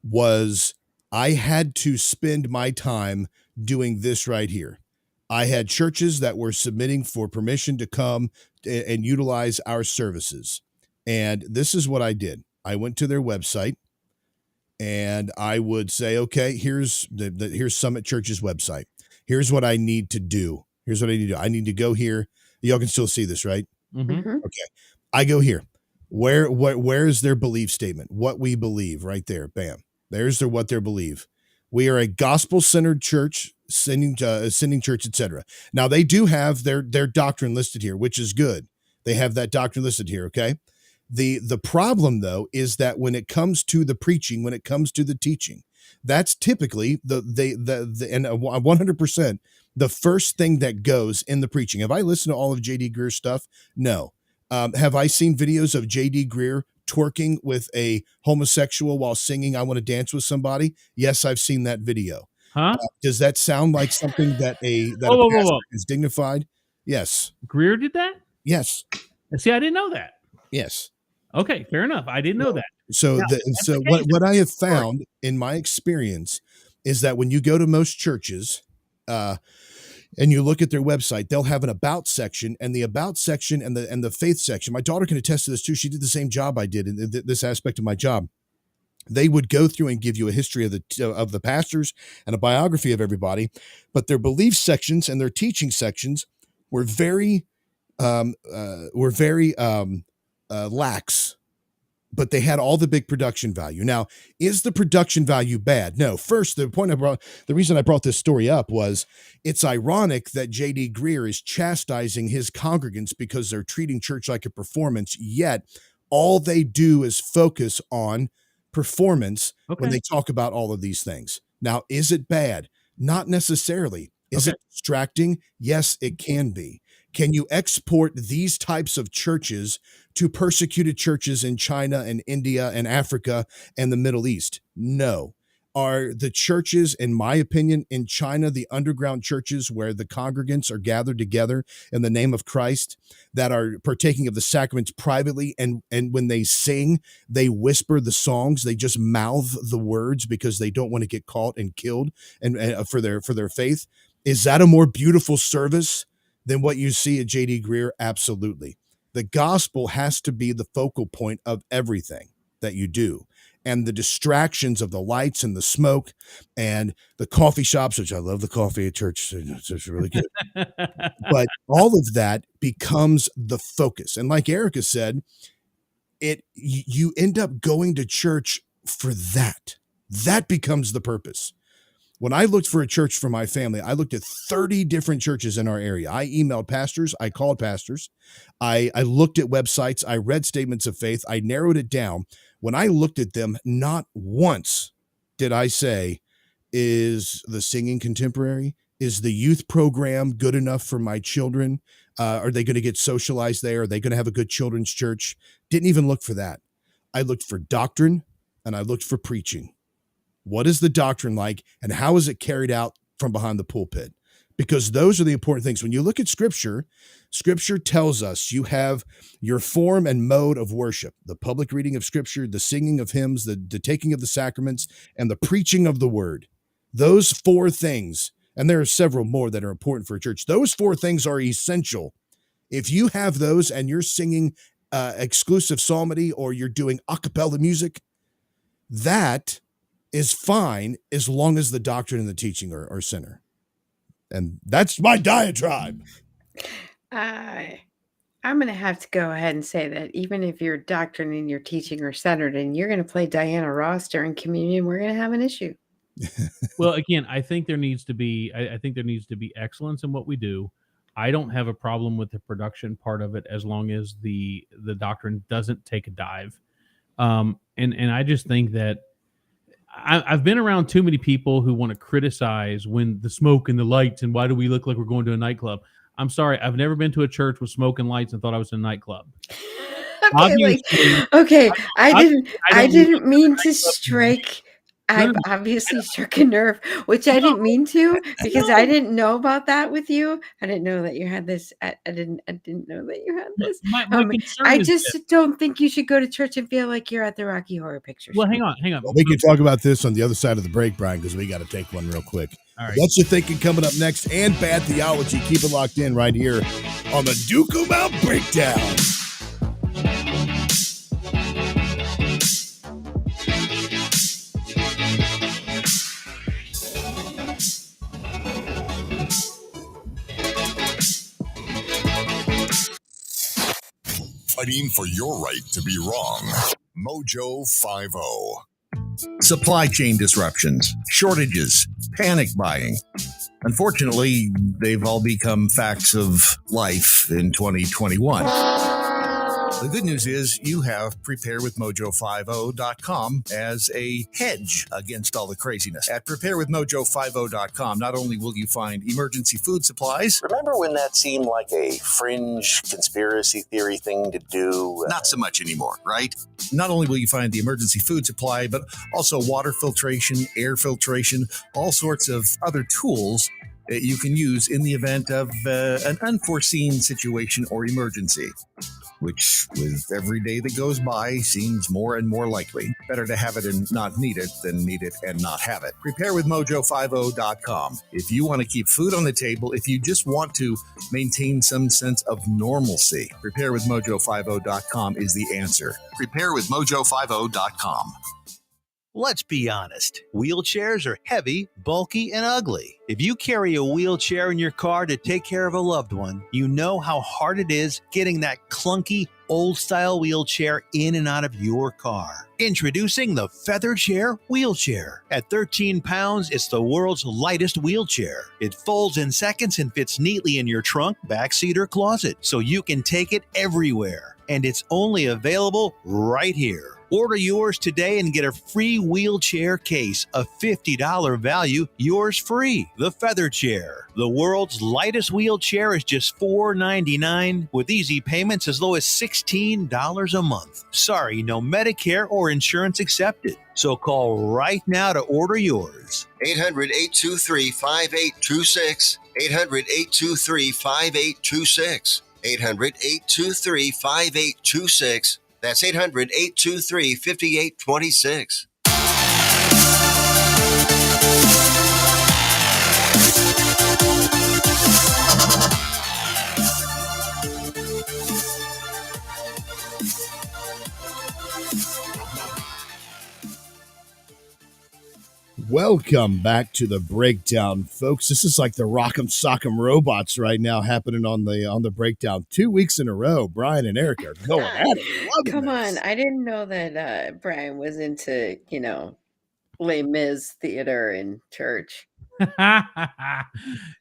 was I had to spend my time doing this right here. I had churches that were submitting for permission to come and utilize our services. And this is what I did. I went to their website and I would say, okay, here's Summit Church's website. Here's what I need to do. Here's what I need to do. I need to go here. Y'all can still see this, right? Mm-hmm. Okay. I go here. Where is their belief statement? What we believe right there. Bam. There's what they believe. We are a gospel-centered church, sending church, etc. Now they do have their doctrine listed here, which is good. They have that doctrine listed here. Okay. The problem though is that when it comes to the preaching, when it comes to the teaching, that's typically and 100% the first thing that goes in the preaching. Have I listened to all of J.D. Greer's stuff? No. Have I seen videos of J.D. Greer twerking with a homosexual while singing I Want to Dance with Somebody? Yes, I've seen that video. Huh? Does that sound like something that a pastor is dignified? Yes. Greer did that? Yes. See, I didn't know that. Yes. Okay, fair enough. I didn't know that. So what I have found in my experience is that when you go to most churches, and you look at their website, they'll have an about section, and the about section and the faith section. My daughter can attest to this too. She did the same job I did in this aspect of my job. They would go through and give you a history of the pastors and a biography of everybody, but their belief sections and their teaching sections were very lax. But they had all the big production value. Now, is the production value bad? No. First, the reason I brought this story up was it's ironic that J.D. Greer is chastising his congregants because they're treating church like a performance, yet all they do is focus on performance when they talk about all of these things. Now, is it bad? Not necessarily. Is it distracting? Yes, it can be. Can you export these types of churches to persecuted churches in China and India and Africa and the Middle East? No. Are the churches, in my opinion, in China, the underground churches where the congregants are gathered together in the name of Christ, that are partaking of the sacraments privately, and when they sing, they whisper the songs, they just mouth the words because they don't want to get caught and killed and for their faith? Is that a more beautiful service than what you see at J.D. Greer? Absolutely. The gospel has to be the focal point of everything that you do. And the distractions of the lights and the smoke and the coffee shops, which I love the coffee at church. It's really good. But all of that becomes the focus. And like Erica said, you end up going to church for that. That becomes the purpose. When I looked for a church for my family, I looked at 30 different churches in our area. I emailed pastors. I called pastors. I looked at websites. I read statements of faith. I narrowed it down. When I looked at them, not once did I say, is the singing contemporary? Is the youth program good enough for my children? Are they going to get socialized there? Are they going to have a good children's church? Didn't even look for that. I looked for doctrine and I looked for preaching. What is the doctrine like, and how is it carried out from behind the pulpit? Because those are the important things. When you look at Scripture tells us you have your form and mode of worship, the public reading of Scripture, the singing of hymns, the taking of the sacraments, and the preaching of the word. Those four things, and there are several more that are important for a church, those four things are essential. If you have those and you're singing exclusive psalmody or you're doing a cappella music, that is fine as long as the doctrine and the teaching are center. And that's my diatribe. I'm going to have to go ahead and say that even if your doctrine and your teaching are centered and you're going to play Diana Ross during communion, we're going to have an issue. Well, again, I think there needs to be excellence in what we do. I don't have a problem with the production part of it as long as the doctrine doesn't take a dive. And I just think that I've been around too many people who want to criticize when the smoke and the lights and why do we look like we're going to a nightclub. I'm sorry, I've never been to a church with smoke and lights and thought I was in a nightclub. Okay, I didn't mean to strike. I've obviously struck a nerve, which I didn't mean to, because I didn't know about that with you. I didn't know that you had this. I didn't know that you had this. My concern I is just this. don't think you should go to church and feel like you're at the Rocky Horror Picture Show. Well, hang on. Well, we can talk about this on the other side of the break, Brian, because we got to take one real quick. All right. What's your thinking coming up next? And Bad Theology. Keep it locked in right here on the Dooku Mount Breakdown. Fighting for your right to be wrong. Mojo 50. Supply chain disruptions, shortages, panic buying. Unfortunately, they've all become facts of life in 2021. The good news is you have preparewithmojo50.com as a hedge against all the craziness. At preparewithmojo50.com, not only will you find emergency food supplies. Remember when that seemed like a fringe conspiracy theory thing to do? Not so much anymore, right? Not only will you find the emergency food supply, but also water filtration, air filtration, all sorts of other tools that you can use in the event of an unforeseen situation or emergency, which with every day that goes by seems more and more likely. Better to have it and not need it than need it and not have it. Preparewithmojo50.com. If you want to keep food on the table, if you just want to maintain some sense of normalcy, preparewithmojo50.com is the answer. Preparewithmojo50.com. Let's be honest. Wheelchairs are heavy, bulky, and ugly. If you carry a wheelchair in your car to take care of a loved one, you know how hard it is getting that clunky, old-style wheelchair in and out of your car. Introducing the Feather Chair Wheelchair. At 13 pounds, it's the world's lightest wheelchair. It folds in seconds and fits neatly in your trunk, backseat, or closet, so you can take it everywhere. And it's only available right here. Order yours today and get a free wheelchair case, a $50 value, yours free. The Feather Chair. The world's lightest wheelchair is just $4.99 with easy payments as low as $16 a month. Sorry, no Medicare or insurance accepted. So call right now to order yours. 800-823-5826. 800-823-5826. 800-823-5826. That's 800-823-5826. Welcome back to the breakdown, folks. This is like the Rock'em Sock'em Robots right now happening on the breakdown. 2 weeks in a row, Bryan and Erica are going at it. Come on. I didn't know that Bryan was into, Les Mis theater in church.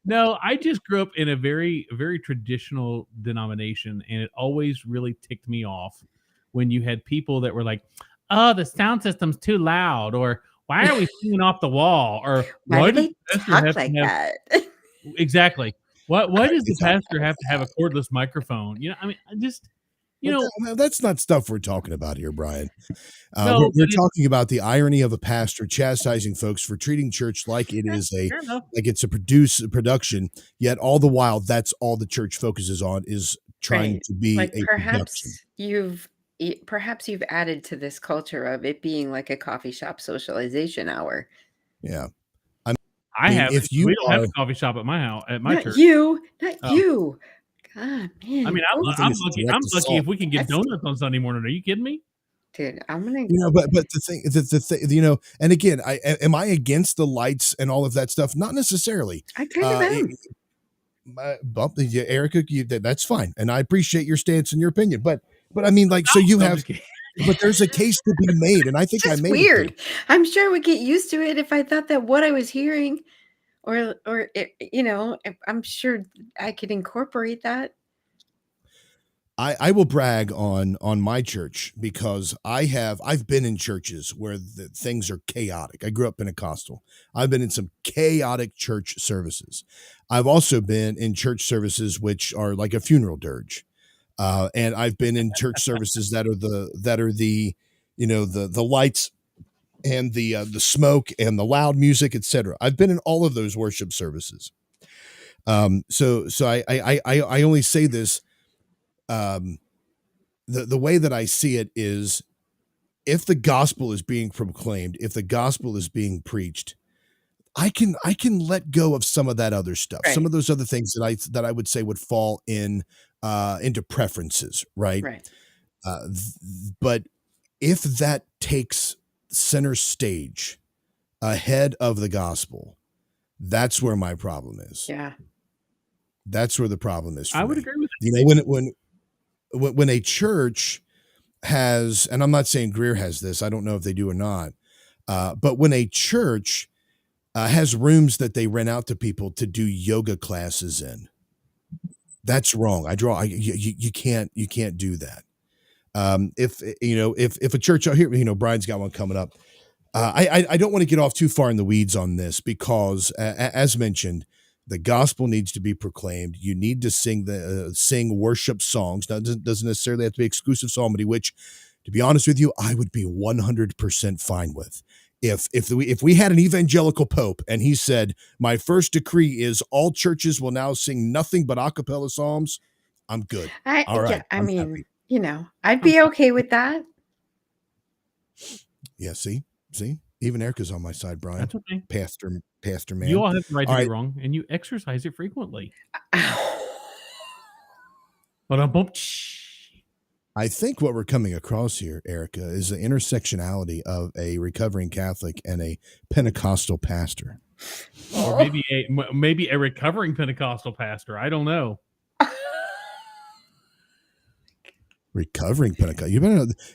No, I just grew up in a very, very traditional denomination, and it always really ticked me off when you had people that were like, oh, the sound system's too loud, or why are we singing off the wall? Or why do they talk like that? Exactly. Why does the pastor have to have a cordless microphone? That's not stuff we're talking about here, Brian. No, we're talking about the irony of a pastor chastising folks for treating church like it is it's a production. Yet all the while, that's all the church focuses on is trying to be a production. Perhaps you've added to this culture of it being like a coffee shop socialization hour. Yeah. We don't have a coffee shop at my house, at my church. Not you. God, man. I mean, I'm lucky if we can get donuts on Sunday morning. Are you kidding me? Dude, I'm gonna. You know, but the thing, you know, and again, am I against the lights and all of that stuff? Not necessarily. I kind of am. Well, yeah, Erica, that's fine, and I appreciate your stance and your opinion. But I mean, like, so you have, but there's a case to be made, and I think I Just made weird. it. I'm sure I would get used to it if I thought that what I was hearing, or you know, I'm sure I could incorporate that. I will brag on my church because I've been in churches where the things are chaotic. I grew up Pentecostal. I've been in some chaotic church services. I've also been in church services which are like a funeral dirge, and I've been in church services that are the you know the lights and the smoke and the loud music, etc. I've been in all of those worship services. So I only say this. The way that I see it is, if the gospel is being proclaimed, if the gospel is being preached, I can let go of some of that other stuff, some of those other things that I would say would fall in into preferences, right? Right. But if that takes center stage ahead of the gospel, that's where my problem is. Yeah. That's where the problem is. For I would me. agree with you that. know when a church has, and I'm not saying Greer has this, I don't know if they do or not, but when a church has rooms that they rent out to people to do yoga classes in, that's wrong. You can't do that. If a church out here, you know, Brian's got one coming up. I don't want to get off too far in the weeds on this because, as mentioned, the gospel needs to be proclaimed. You need to sing worship songs. Now, it doesn't necessarily have to be exclusive psalmody, which, to be honest with you, I would be 100% fine with. If we had an evangelical pope and he said, "My first decree is all churches will now sing nothing but a cappella psalms," I'm good. All right. Yeah, I I'm mean, happy. you know, I'd be okay with that. Yeah. See, even Erica's on my side, Brian. That's okay. Pastor man. You all have the right to All be right. wrong, and you exercise it frequently. But I think what we're coming across here, Erica, is the intersectionality of a recovering Catholic and a Pentecostal pastor. Or maybe a recovering Pentecostal pastor. I don't know. Recovering Pentecostal.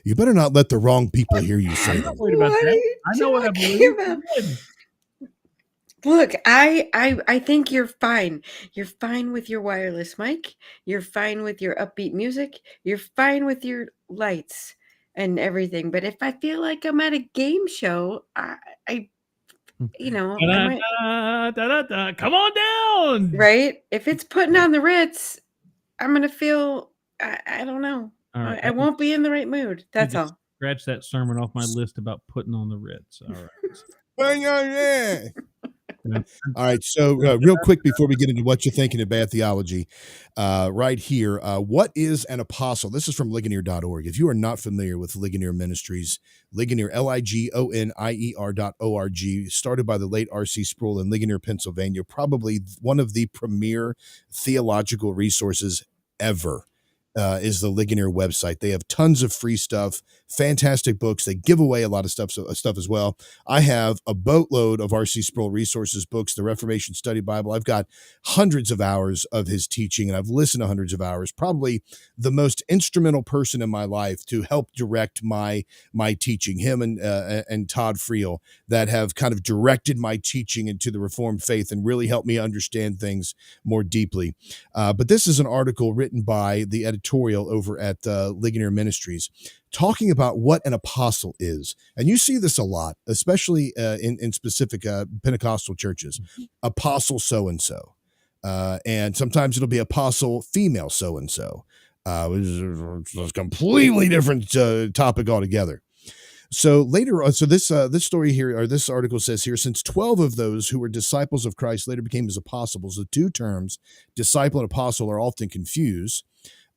You better not let the wrong people hear you say I'm that. not worried about that. I know what I believe. Look, I think you're fine. You're fine with your wireless mic. You're fine with your upbeat music. You're fine with your lights and everything. But if I feel like I'm at a game show, I you know, I might, come on down. Right? If it's putting on the Ritz, I'm gonna feel I don't know. All right. I won't be in the right mood. That's all. Scratch that sermon off my list about putting on the Ritz. All right. All right. So real quick before we get into what you're thinking of bad theology, right here, what is an apostle? This is from Ligonier.org. If you are not familiar with Ligonier Ministries, Ligonier, Ligonier.org, started by the late R.C. Sproul in Ligonier, Pennsylvania, probably one of the premier theological resources ever. Is the Ligonier website. They have tons of free stuff, fantastic books. They give away a lot of stuff as well. I have a boatload of R.C. Sproul resources, books, the Reformation Study Bible. I've got hundreds of hours of his teaching, and I've listened to hundreds of hours. Probably the most instrumental person in my life to help direct my teaching. Him and Todd Friel, that have kind of directed my teaching into the Reformed faith and really helped me understand things more deeply. But this is an article written by the editorial over at Ligonier Ministries, talking about what an apostle is. And you see this a lot, especially in specific Pentecostal churches. Apostle so-and-so. And sometimes it'll be apostle female so-and-so. Which is a completely different topic altogether. So later on, this story here, or this article says here, since 12 of those who were disciples of Christ later became his apostles, the two terms, disciple and apostle, are often confused.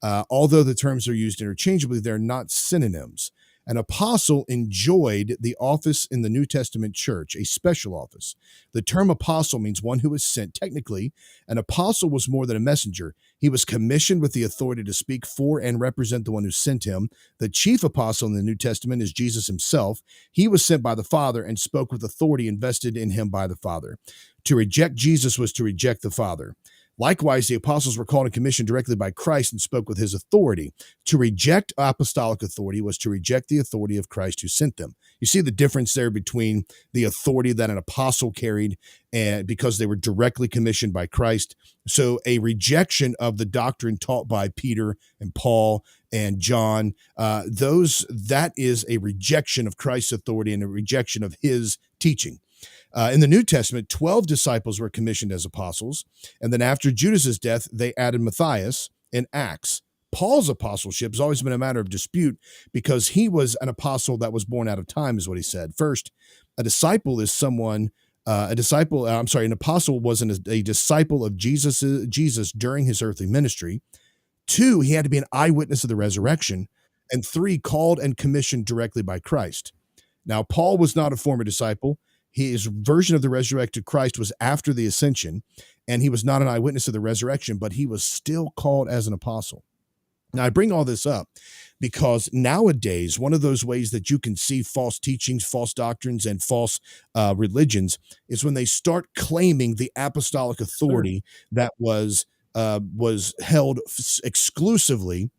Although the terms are used interchangeably, they're not synonyms. An apostle enjoyed the office in the New Testament church, a special office. The term apostle means one who is sent. Technically, an apostle was more than a messenger. He was commissioned with the authority to speak for and represent the one who sent him. The chief apostle in the New Testament is Jesus himself. He was sent by the Father and spoke with authority invested in him by the Father. To reject Jesus was to reject the Father. Likewise, the apostles were called and commissioned directly by Christ and spoke with his authority. To reject apostolic authority was to reject the authority of Christ who sent them. You see the difference there between the authority that an apostle carried and because they were directly commissioned by Christ. So a rejection of the doctrine taught by Peter and Paul and John, that is a rejection of Christ's authority and a rejection of his teaching. In the New Testament, 12 disciples were commissioned as apostles, and then after Judas's death, they added Matthias in Acts. Paul's apostleship has always been a matter of dispute because he was an apostle that was born out of time, is what he said. First, an apostle wasn't a disciple of Jesus during his earthly ministry. 2, he had to be an eyewitness of the resurrection. And 3, called and commissioned directly by Christ. Now, Paul was not a former disciple. His version of the resurrected Christ was after the ascension, and he was not an eyewitness of the resurrection, but he was still called as an apostle. Now, I bring all this up because nowadays, one of those ways that you can see false teachings, false doctrines, and false religions is when they start claiming the apostolic authority that was held exclusively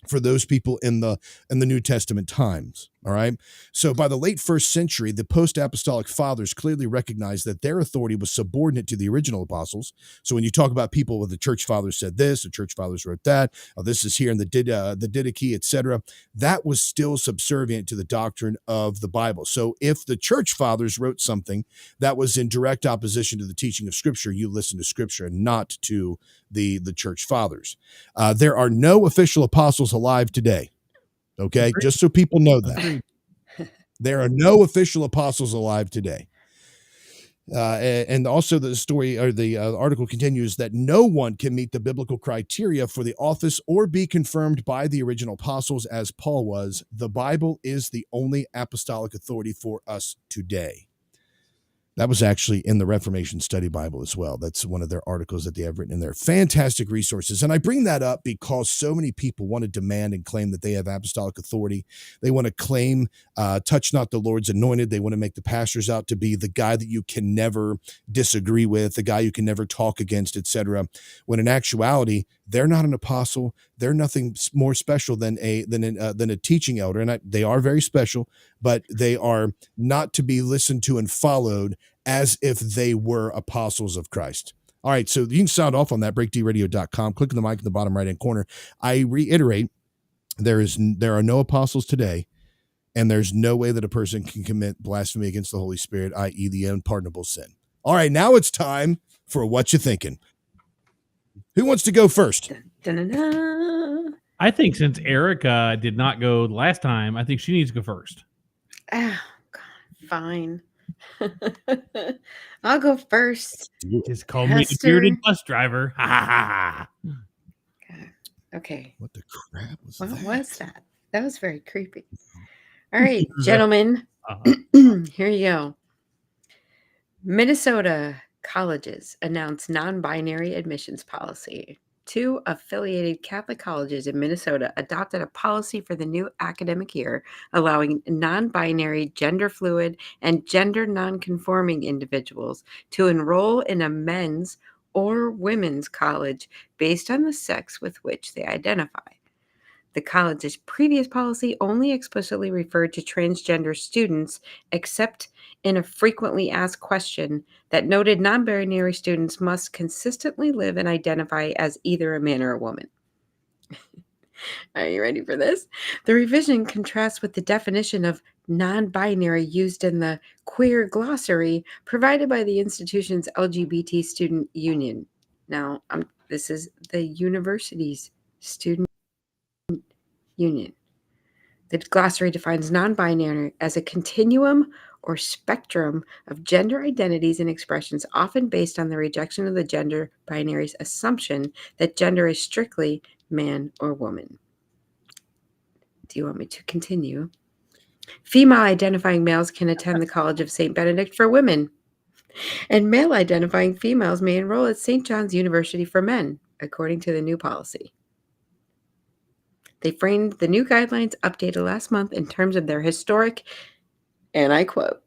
for those people in the New Testament times. All right. So by the late first century, the post-apostolic fathers clearly recognized that their authority was subordinate to the original apostles. So when you talk about people with the church fathers said this, the church fathers wrote that, this is here in the Didache, etc., that was still subservient to the doctrine of the Bible. So if the church fathers wrote something that was in direct opposition to the teaching of Scripture, you listen to Scripture and not to the church fathers. There are no official apostles alive today. Okay, just so people know that. There are no official apostles alive today. And also the story or the article continues that no one can meet the biblical criteria for the office or be confirmed by the original apostles as Paul was. The Bible is the only apostolic authority for us today. That was actually in the Reformation Study Bible as well. That's one of their articles that they have written in there. Fantastic resources. And I bring that up because so many people want to demand and claim that they have apostolic authority. They want to claim, touch not the Lord's anointed. They want to make the pastors out to be the guy that you can never disagree with, the guy you can never talk against, etc. When in actuality, they're not an apostle. They're nothing more special than a teaching elder. And they are very special, but they are not to be listened to and followed as if they were apostles of Christ. All right, so you can sound off on that, breakdradio.com. Click on the mic in the bottom right-hand corner. I reiterate, there are no apostles today, and there's no way that a person can commit blasphemy against the Holy Spirit, i.e. the unpardonable sin. All right, now it's time for What You Thinking. Who wants to go first? I think since Erica did not go last time, I think she needs to go first. Oh, God, fine. I'll go first. Just call me the bearded bus driver. Okay. What the crap was what that? What was that? That was very creepy. All right, gentlemen. Here you go. Minnesota colleges announce non-binary admissions policy. 2 affiliated Catholic colleges in Minnesota adopted a policy for the new academic year, allowing non-binary, gender-fluid, and gender non-conforming individuals to enroll in a men's or women's college based on the sex with which they identify. The college's previous policy only explicitly referred to transgender students, except in a frequently asked question that noted non-binary students must consistently live and identify as either a man or a woman. Are you ready for this? The revision contrasts with the definition of non-binary used in the queer glossary provided by the institution's LGBT student union. Now, this is the university's student union. The glossary defines non-binary as a continuum or spectrum of gender identities and expressions, often based on the rejection of the gender binary's assumption that gender is strictly man or woman. Do you want me to continue? Female identifying males can attend the College of St. Benedict for women, and male identifying females may enroll at St. John's University for men, according to the new policy. They framed the new guidelines updated last month in terms of their historic, and I quote,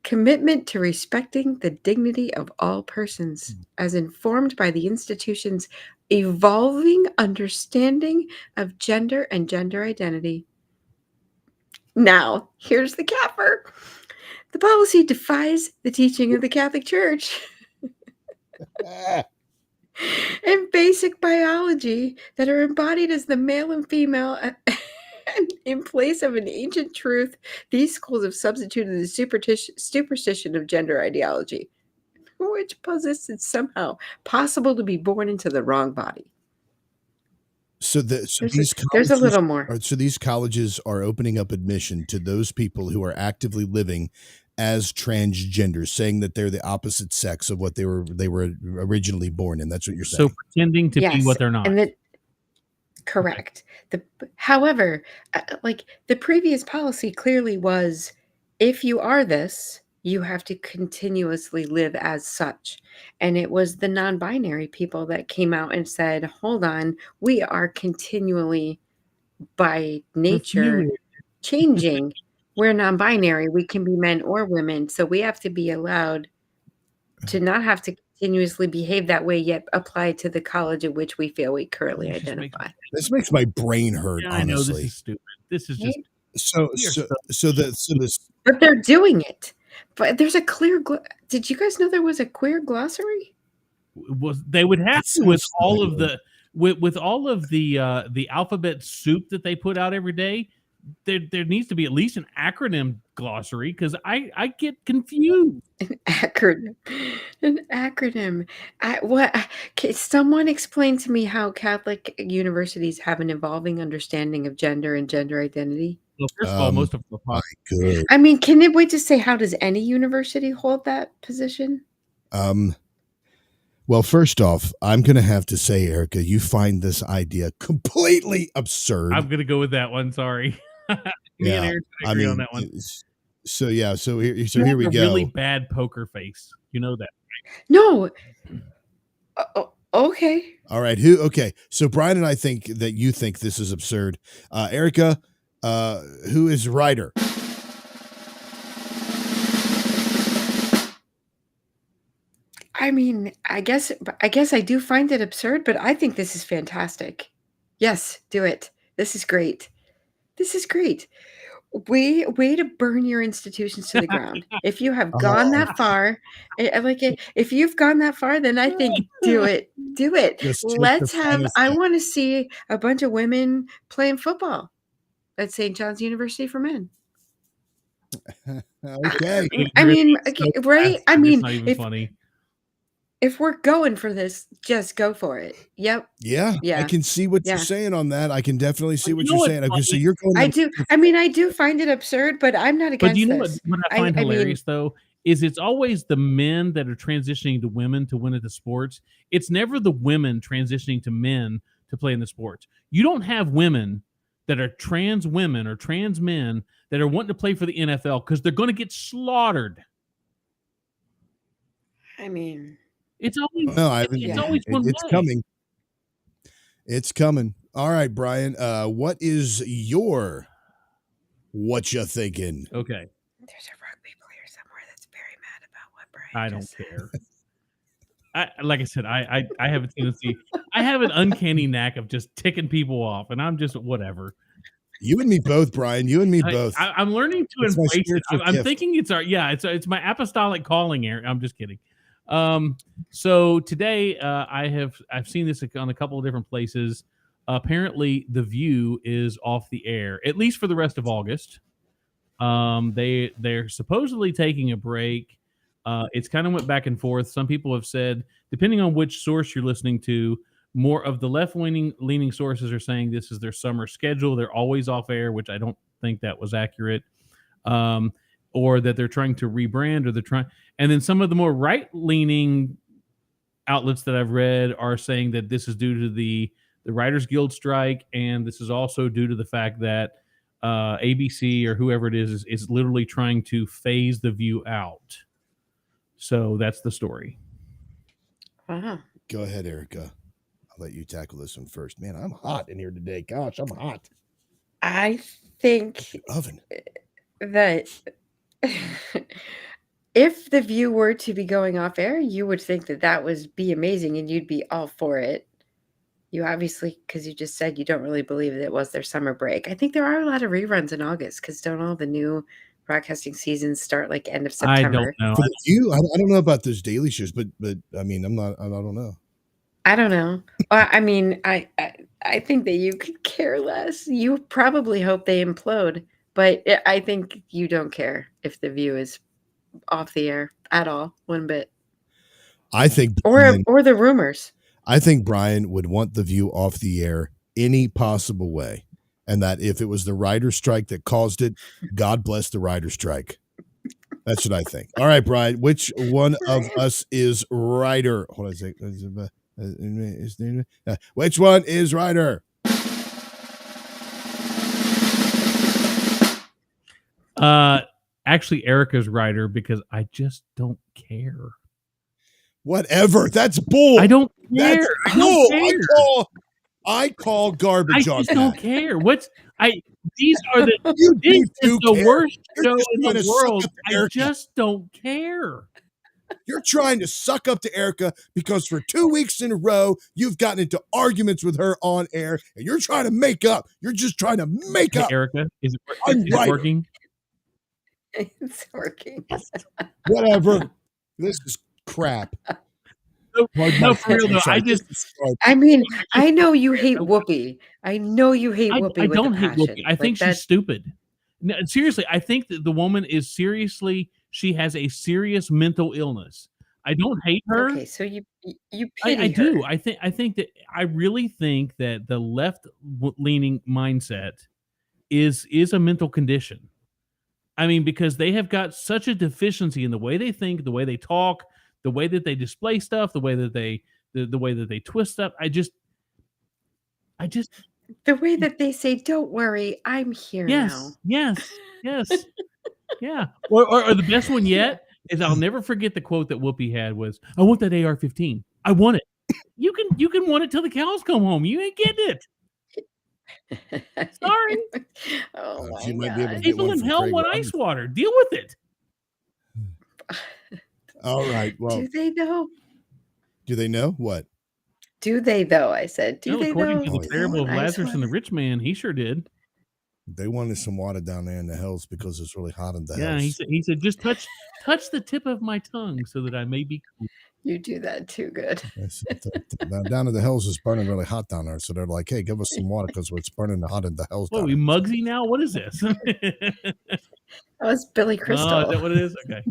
commitment to respecting the dignity of all persons, as informed by the institution's evolving understanding of gender and gender identity. Now, here's the capper. The policy defies the teaching of the Catholic Church and basic biology that are embodied as the male and female. In place of an ancient truth, these schools have substituted the superstition of gender ideology, which posits it's somehow possible to be born into the wrong body. So there's a little more. So these colleges are opening up admission to those people who are actively living as transgenders, saying that they're the opposite sex of what they were originally born in. That's what you're saying. So pretending to be what they're not. And correct. However, like the previous policy clearly was, if you are this, you have to continuously live as such. And it was the non-binary people that came out and said, hold on, we are continually by nature changing. We're non-binary. We can be men or women. So we have to be allowed to not have to continuously behave that way, yet apply to the college at which we feel we currently identify. This makes my brain hurt, I know honestly. this is stupid. This is just But they're doing it. But there's a clear. Did you guys know there was a queer glossary? They would have to with all of the with all of the alphabet soup that they put out every day. There needs to be at least an acronym glossary, because I get confused. An acronym. Can someone explain to me how Catholic universities have an evolving understanding of gender and gender identity? Well, first of all, most of them are good. I mean, can we just say, how does any university hold that position? Well, first off, I'm going to have to say, Erica, you find this idea completely absurd. I'm going to go with that one. Sorry. Me and Eric agree on that one. So here we go. Really bad poker face. You know that, right? No. Okay. All right. Okay. So Bryan and I think that you think this is absurd. Erica, who is writer? I mean, I guess I do find it absurd, but I think this is fantastic. Yes, do it. This is great. This is great. Way to burn your institutions to the ground. If you have gone that far, if you've gone that far, then I think do it. Do it. Let's have. I want to see a bunch of women playing football at St. John's University for Men. Okay. I mean, right? I mean, it's not even funny. If we're going for this, just go for it. Yep. Yeah. I can see what you're saying on that. I can definitely see what you're saying. Okay, so you're going. I do. I mean, I do find it absurd, but I'm not against But you know this. what I find hilarious, though, is it's always the men that are transitioning to women to win at the sports. It's never the women transitioning to men to play in the sports. You don't have women that are trans women or trans men that are wanting to play for the NFL because they're going to get slaughtered. I mean, it's always always one it's way. coming. It's coming. All right, Bryan. What is your what you thinking? Okay. There's a rugby player somewhere that's very mad about what Bryan I don't care. Like I said, I have a tendency. I have an uncanny knack of just ticking people off, and I'm just whatever. You and me both, Bryan. You and me both. I'm learning to It's my embrace it. spiritual I'm gift. thinking it's my apostolic calling, Aaron. I'm just kidding. So today I've seen this on a couple of different places. Apparently, The View is off the air, at least for the rest of August. They're supposedly taking a break. It's kind of went back and forth. Some people have said, depending on which source you're listening to, more of the left-leaning sources are saying this is their summer schedule. They're always off air, which I don't think that was accurate. Or that they're trying to rebrand, or they're trying. And then some of the more right-leaning outlets that I've read are saying that this is due to the Writers Guild strike, and this is also due to the fact that ABC or whoever it is literally trying to phase the view out. So that's the story. Wow. Go ahead, Erica. I'll let you tackle this one first. Man, I'm hot in here today. Gosh, I'm hot. I think Oven. that if the view were to be going off air, you would think that would be amazing and you'd be all for it. You obviously, because you just said you don't really believe that it was their summer break. I think there are a lot of reruns in August because don't all the new broadcasting seasons start like end of I September? don't know. For the View, I don't know about those daily shows, but I mean, I don't know. I don't know. I mean, I think that you could care less. You probably hope they implode, but I think you don't care if the View is off the air at all, one bit. I think or the rumors. I think Bryan would want the View off the air any possible way, and that if it was the writer's strike that caused it, God bless the writer's strike. That's what I think. All right, Bryan, which one of us is writer? Hold on a second. Which one is writer? Actually, Erica's writer because I just don't care. Whatever. That's bull. I don't care. That's I don't bull. care. I call garbage on I just that. don't care. These are the You this is the care. worst You're show just in trying the to suck world. up to I Erica. just don't care. You're trying to suck up to Erica because for 2 weeks in a row, you've gotten into arguments with her on air, and you're trying to make up. You're just trying to make Hey, up. Erica, is it right. working? It's working. Whatever. This is crap. No, for real though. I mean, I know you hate Whoopi. I know you hate Whoopi. I with don't a hate passion. Whoopi. I think she's stupid. No, seriously, I think that the woman is she has a serious mental illness. I don't hate her. Okay, so you pity I do. her. I really think that the left leaning mindset is a mental condition. I mean, because they have got such a deficiency in the way they think, the way they talk, the way that they display stuff, the way that they twist stuff. The way that they say, "Don't worry, I'm here now." Yes. Yeah. Or the best one yet is I'll never forget the quote that Whoopi had was, "I want that AR-15. I want it." You can want it till the cows come home. You ain't getting it. Sorry. Oh my You might God. be able to get People one in from hell Craig want Roberts. ice water. Deal with it. All right. Well, Do they though? do they know what? Do they though? I said, do Well, they according though? to the They parable of want ice Lazarus and the water? rich man, he sure did. They wanted some water down there in the hills because it's really hot in the Yeah, hills. he said, just touch the tip of my tongue so that I may be cool. You do that too good. Down in the hills, it's burning really hot down there. So they're like, hey, give us some water because it's burning hot in the hills. What, down we there. Muggsy now? What is this? That was Billy Crystal. Oh, is that what it is? Okay.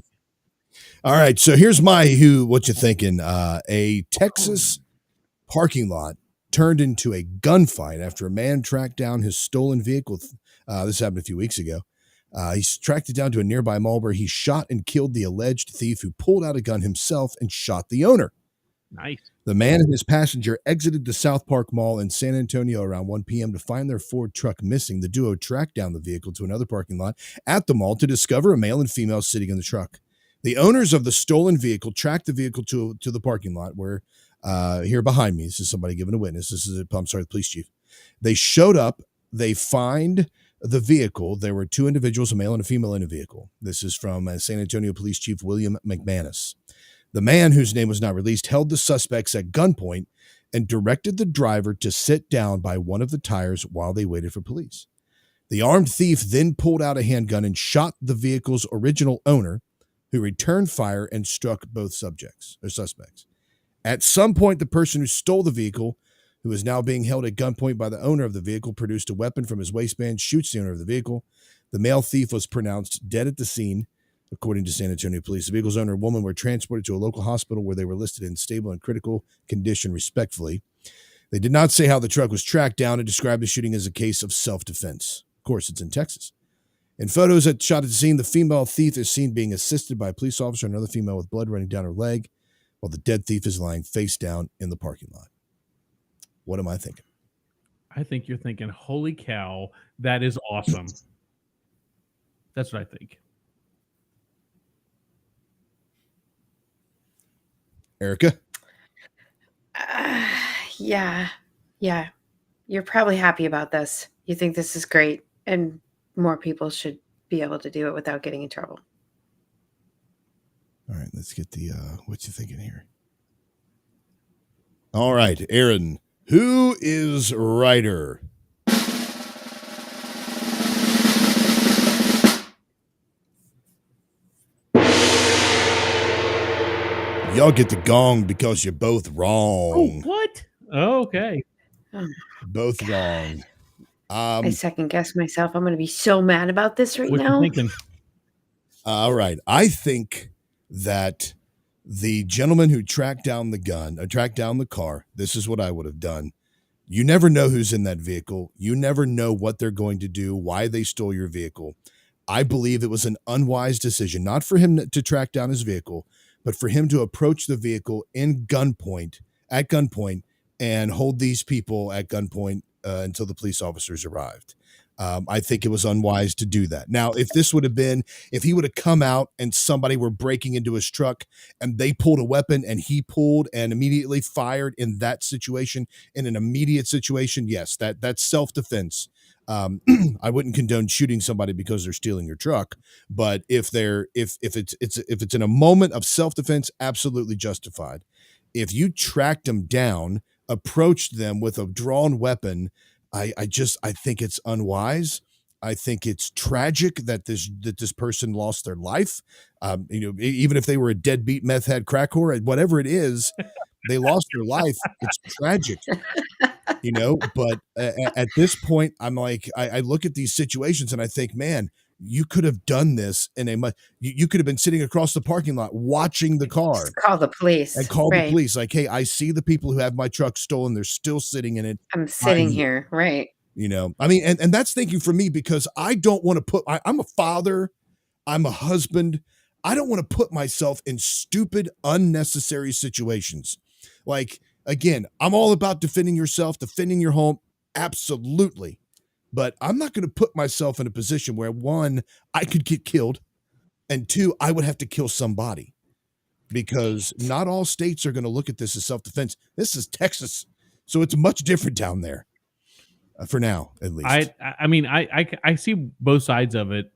All right. So here's what you thinking. A Texas parking lot turned into a gunfight after a man tracked down his stolen vehicle. This happened a few weeks ago. He tracked it down to a nearby mall where he shot and killed the alleged thief who pulled out a gun himself and shot the owner. Nice. The man and his passenger exited the South Park Mall in San Antonio around 1 p.m. to find their Ford truck missing. The duo tracked down the vehicle to another parking lot at the mall to discover a male and female sitting in the truck. The owners of the stolen vehicle tracked the vehicle to the parking lot where, here behind me, this is somebody giving a witness. The police chief. They showed up. They find the vehicle. There were two individuals, a male and a female in a vehicle. This is from San Antonio Police Chief William McManus. The man, whose name was not released, held the suspects at gunpoint and directed the driver to sit down by one of the tires while they waited for police. The armed thief then pulled out a handgun and shot the vehicle's original owner, who returned fire and struck both suspects. At some point, the person who stole the vehicle, who is now being held at gunpoint by the owner of the vehicle, produced a weapon from his waistband, shoots the owner of the vehicle. The male thief was pronounced dead at the scene, according to San Antonio police. The vehicle's owner and woman were transported to a local hospital where they were listed in stable and critical condition, respectively. They did not say how the truck was tracked down and described the shooting as a case of self-defense. Of course, it's in Texas. In photos that shot at the scene, the female thief is seen being assisted by a police officer and another female with blood running down her leg, while the dead thief is lying face down in the parking lot. What am I thinking? I think you're thinking, holy cow, that is awesome. That's what I think. Erica? Yeah. Yeah. You're probably happy about this. You think this is great, and more people should be able to do it without getting in trouble. All right, let's get the what you thinking here. All right, Aaron, who is righter? Y'all get the gong because you're both wrong. Oh, what? Oh, okay. Both wrong. I second guess myself. I'm going to be so mad about this right What now. you thinking? All right. I think that the gentleman who tracked down the car, this is what I would have done. You never know who's in that vehicle. You never know what they're going to do, why they stole your vehicle. I believe it was an unwise decision, not for him to track down his vehicle, but for him to approach the vehicle at gunpoint, and hold these people at gunpoint until the police officers arrived. I think it was unwise to do that. Now, if he would have come out and somebody were breaking into his truck and they pulled a weapon and he pulled and immediately fired in that situation, in an immediate situation, yes, that's self-defense. I wouldn't condone shooting somebody because they're stealing your truck, but if it's in a moment of self-defense, absolutely justified. If you tracked them down, approached them with a drawn weapon, I think it's unwise. I think it's tragic that this person lost their life. Even if they were a deadbeat meth head, crack whore, whatever it is, they lost their life. It's tragic. But at this point, I'm like, I look at these situations and I think, man, you could have done this you could have been sitting across the parking lot watching the car. Just call the police. And call the police. Like, hey, I see the people who have my truck stolen. They're still sitting in it. I'm sitting here. Right. And that's thinking for me, because I don't want to I'm a father. I'm a husband. I don't want to put myself in stupid, unnecessary situations. Like, again, I'm all about defending yourself, defending your home. Absolutely. But I'm not going to put myself in a position where, one, I could get killed, and two, I would have to kill somebody, because not all states are going to look at this as self-defense. This is Texas, so it's much different down there, for now, at least. I see both sides of it.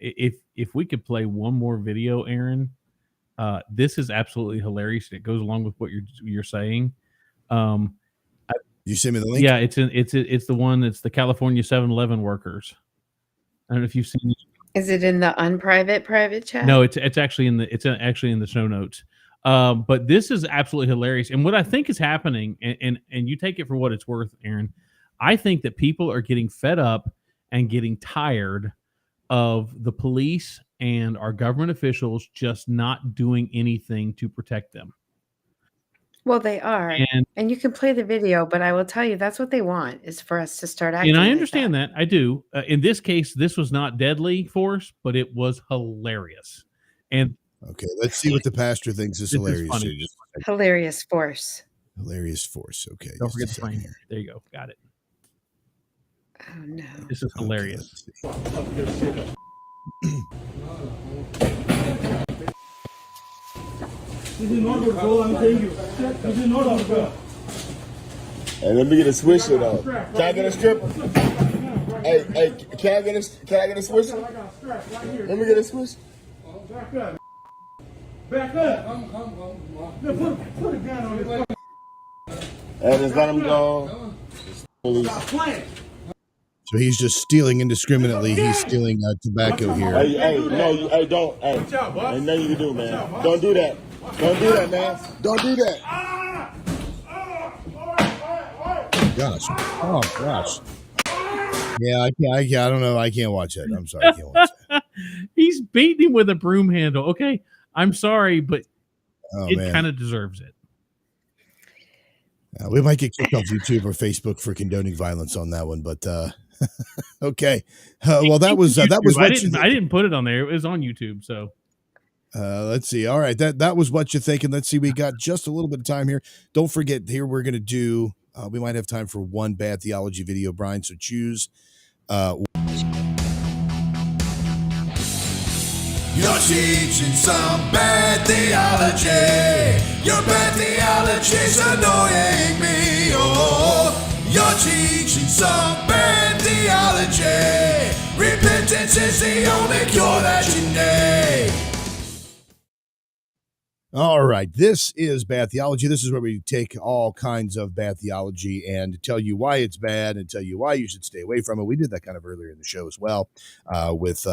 If we could play one more video, Aaron, this is absolutely hilarious. It goes along with what you're saying. You send me the link? Yeah, it's the one. It's the California 7-Eleven workers. I don't know if you've seen it. Is it in the private chat? No, it's actually in the show notes. But this is absolutely hilarious. And what I think is happening, and you take it for what it's worth, Aaron, I think that people are getting fed up and getting tired of the police and our government officials just not doing anything to protect them. Well, they are, and you can play the video, but I will tell you that's what they want, is for us to start acting. And I understand that. I do. In this case, this was not deadly force, but it was hilarious. And okay, let's see what the pastor thinks is hilarious. Hilarious force. Hilarious force. Okay. Don't forget the plane here. There you go. Got it. Oh no. This is hilarious. This is not good, bro. I'm telling you. This is not good, bro. Hey, let me get a swisher though. Can I get a strip? Hey, can I get a swisher? Let me get a swisher. Back up. Back up. No, put a gun on this. Hey, just let him go. So he's just stealing indiscriminately. He's stealing tobacco here. Hey, don't. Hey, ain't nothing you can do, man. Don't do that. Don't do that, man. Don't do that. Gosh. Oh, gosh. Yeah, I don't know. I can't watch that. I'm sorry. I can't watch that. He's beating him with a broom handle. Okay. I'm sorry, but it kind of deserves it. We might get kicked off YouTube or Facebook for condoning violence on that one, but okay. Well, that was I didn't put it on there. It was on YouTube, so. Let's see. All right, that was what you're thinking. Let's see. We got just a little bit of time here. Don't forget, here we're going to do We might have time for one bad theology video, Brian. So choose. You're teaching some bad theology. Your bad theology's annoying me. Oh, you're teaching some bad theology. Repentance is the only cure that you need. All right, this is bad theology. This is where we take all kinds of bad theology and tell you why it's bad and tell you why you should stay away from it. We did that kind of earlier in the show as well, with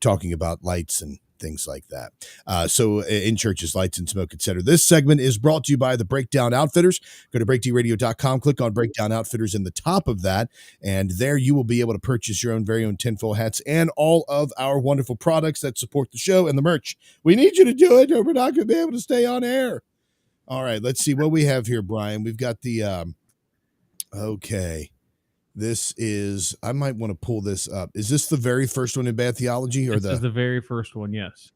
talking about lights and things like that. So in churches, lights and smoke, etc. This segment is brought to you by the Breakdown Outfitters. Go to breaktradio.com, click on Breakdown Outfitters in the top of that, and there you will be able to purchase your own very own tinfoil hats and all of our wonderful products that support the show and the merch. We need you to do it, or we're not going to be able to stay on air. All right, let's see what we have here, Brian. We've got the okay. This is, I might want to pull this up. Is this the very first one in bad theology, or This is the very first one? Yes.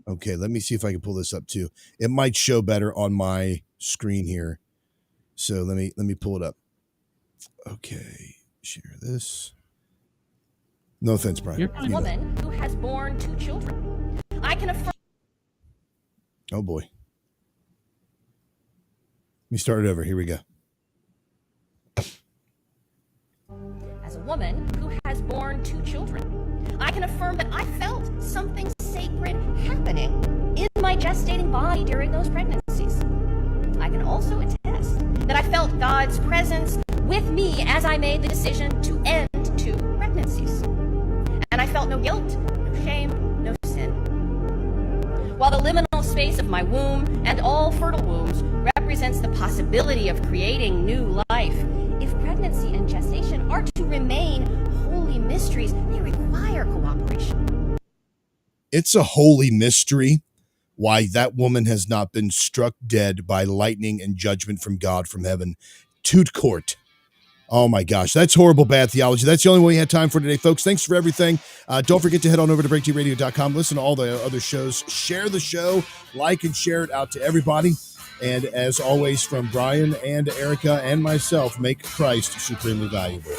Okay, let me see if I can pull this up too. It might show better on my screen here. So let me pull it up. Okay, share this. No offense, Brian. A woman who has borne 2 children. I can affirm. Oh boy. Let me start it over. Here we go. As a woman who has borne 2 children, I can affirm that I felt something sacred happening in my gestating body during those pregnancies. I can also attest that I felt God's presence with me as I made the decision to end 2 pregnancies. And I felt no guilt, no shame, no sin. While the liminal space of my womb and all fertile wombs represents the possibility of creating new life, if pregnancy and gestation are to remain holy mysteries, they require cooperation. It's a holy mystery why that woman has not been struck dead by lightning and judgment from God from heaven. Toot court. Oh my gosh, that's horrible bad theology. That's the only one we had time for today, folks. Thanks for everything. Don't forget to head on over to breaktradio.com, listen to all the other shows, share the show, like and share it out to everybody. And as always, from Bryan and Erica and myself, make Christ supremely valuable.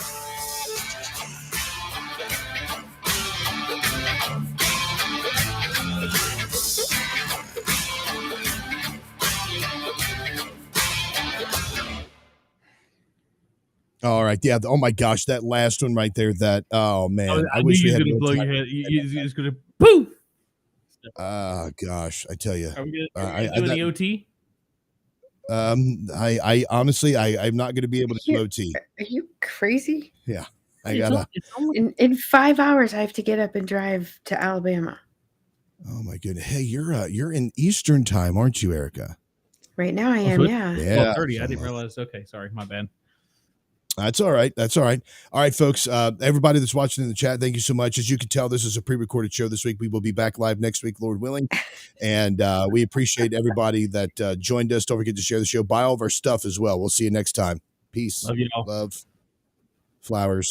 All right. Yeah. Oh my gosh. That last one right there. That, oh man. I wish we had to blow your head. It's going to poof. Gosh. I tell you. Are we going to do any OT? I honestly, I'm not going to be able to do OT. Are you crazy? Yeah. I gotta. In 5 hours, I have to get up and drive to Alabama. Oh my goodness. Hey, you're in Eastern time, aren't you, Erica? Right now I am. Yeah. 12:30. I didn't realize. Okay. Sorry. My bad. That's all right. That's all right. All right, folks. Everybody that's watching in the chat, thank you so much. As you can tell, this is a pre-recorded show this week. We will be back live next week, Lord willing. And we appreciate everybody that joined us. Don't forget to share the show. Buy all of our stuff as well. We'll see you next time. Peace. Love you all. Love. Flowers.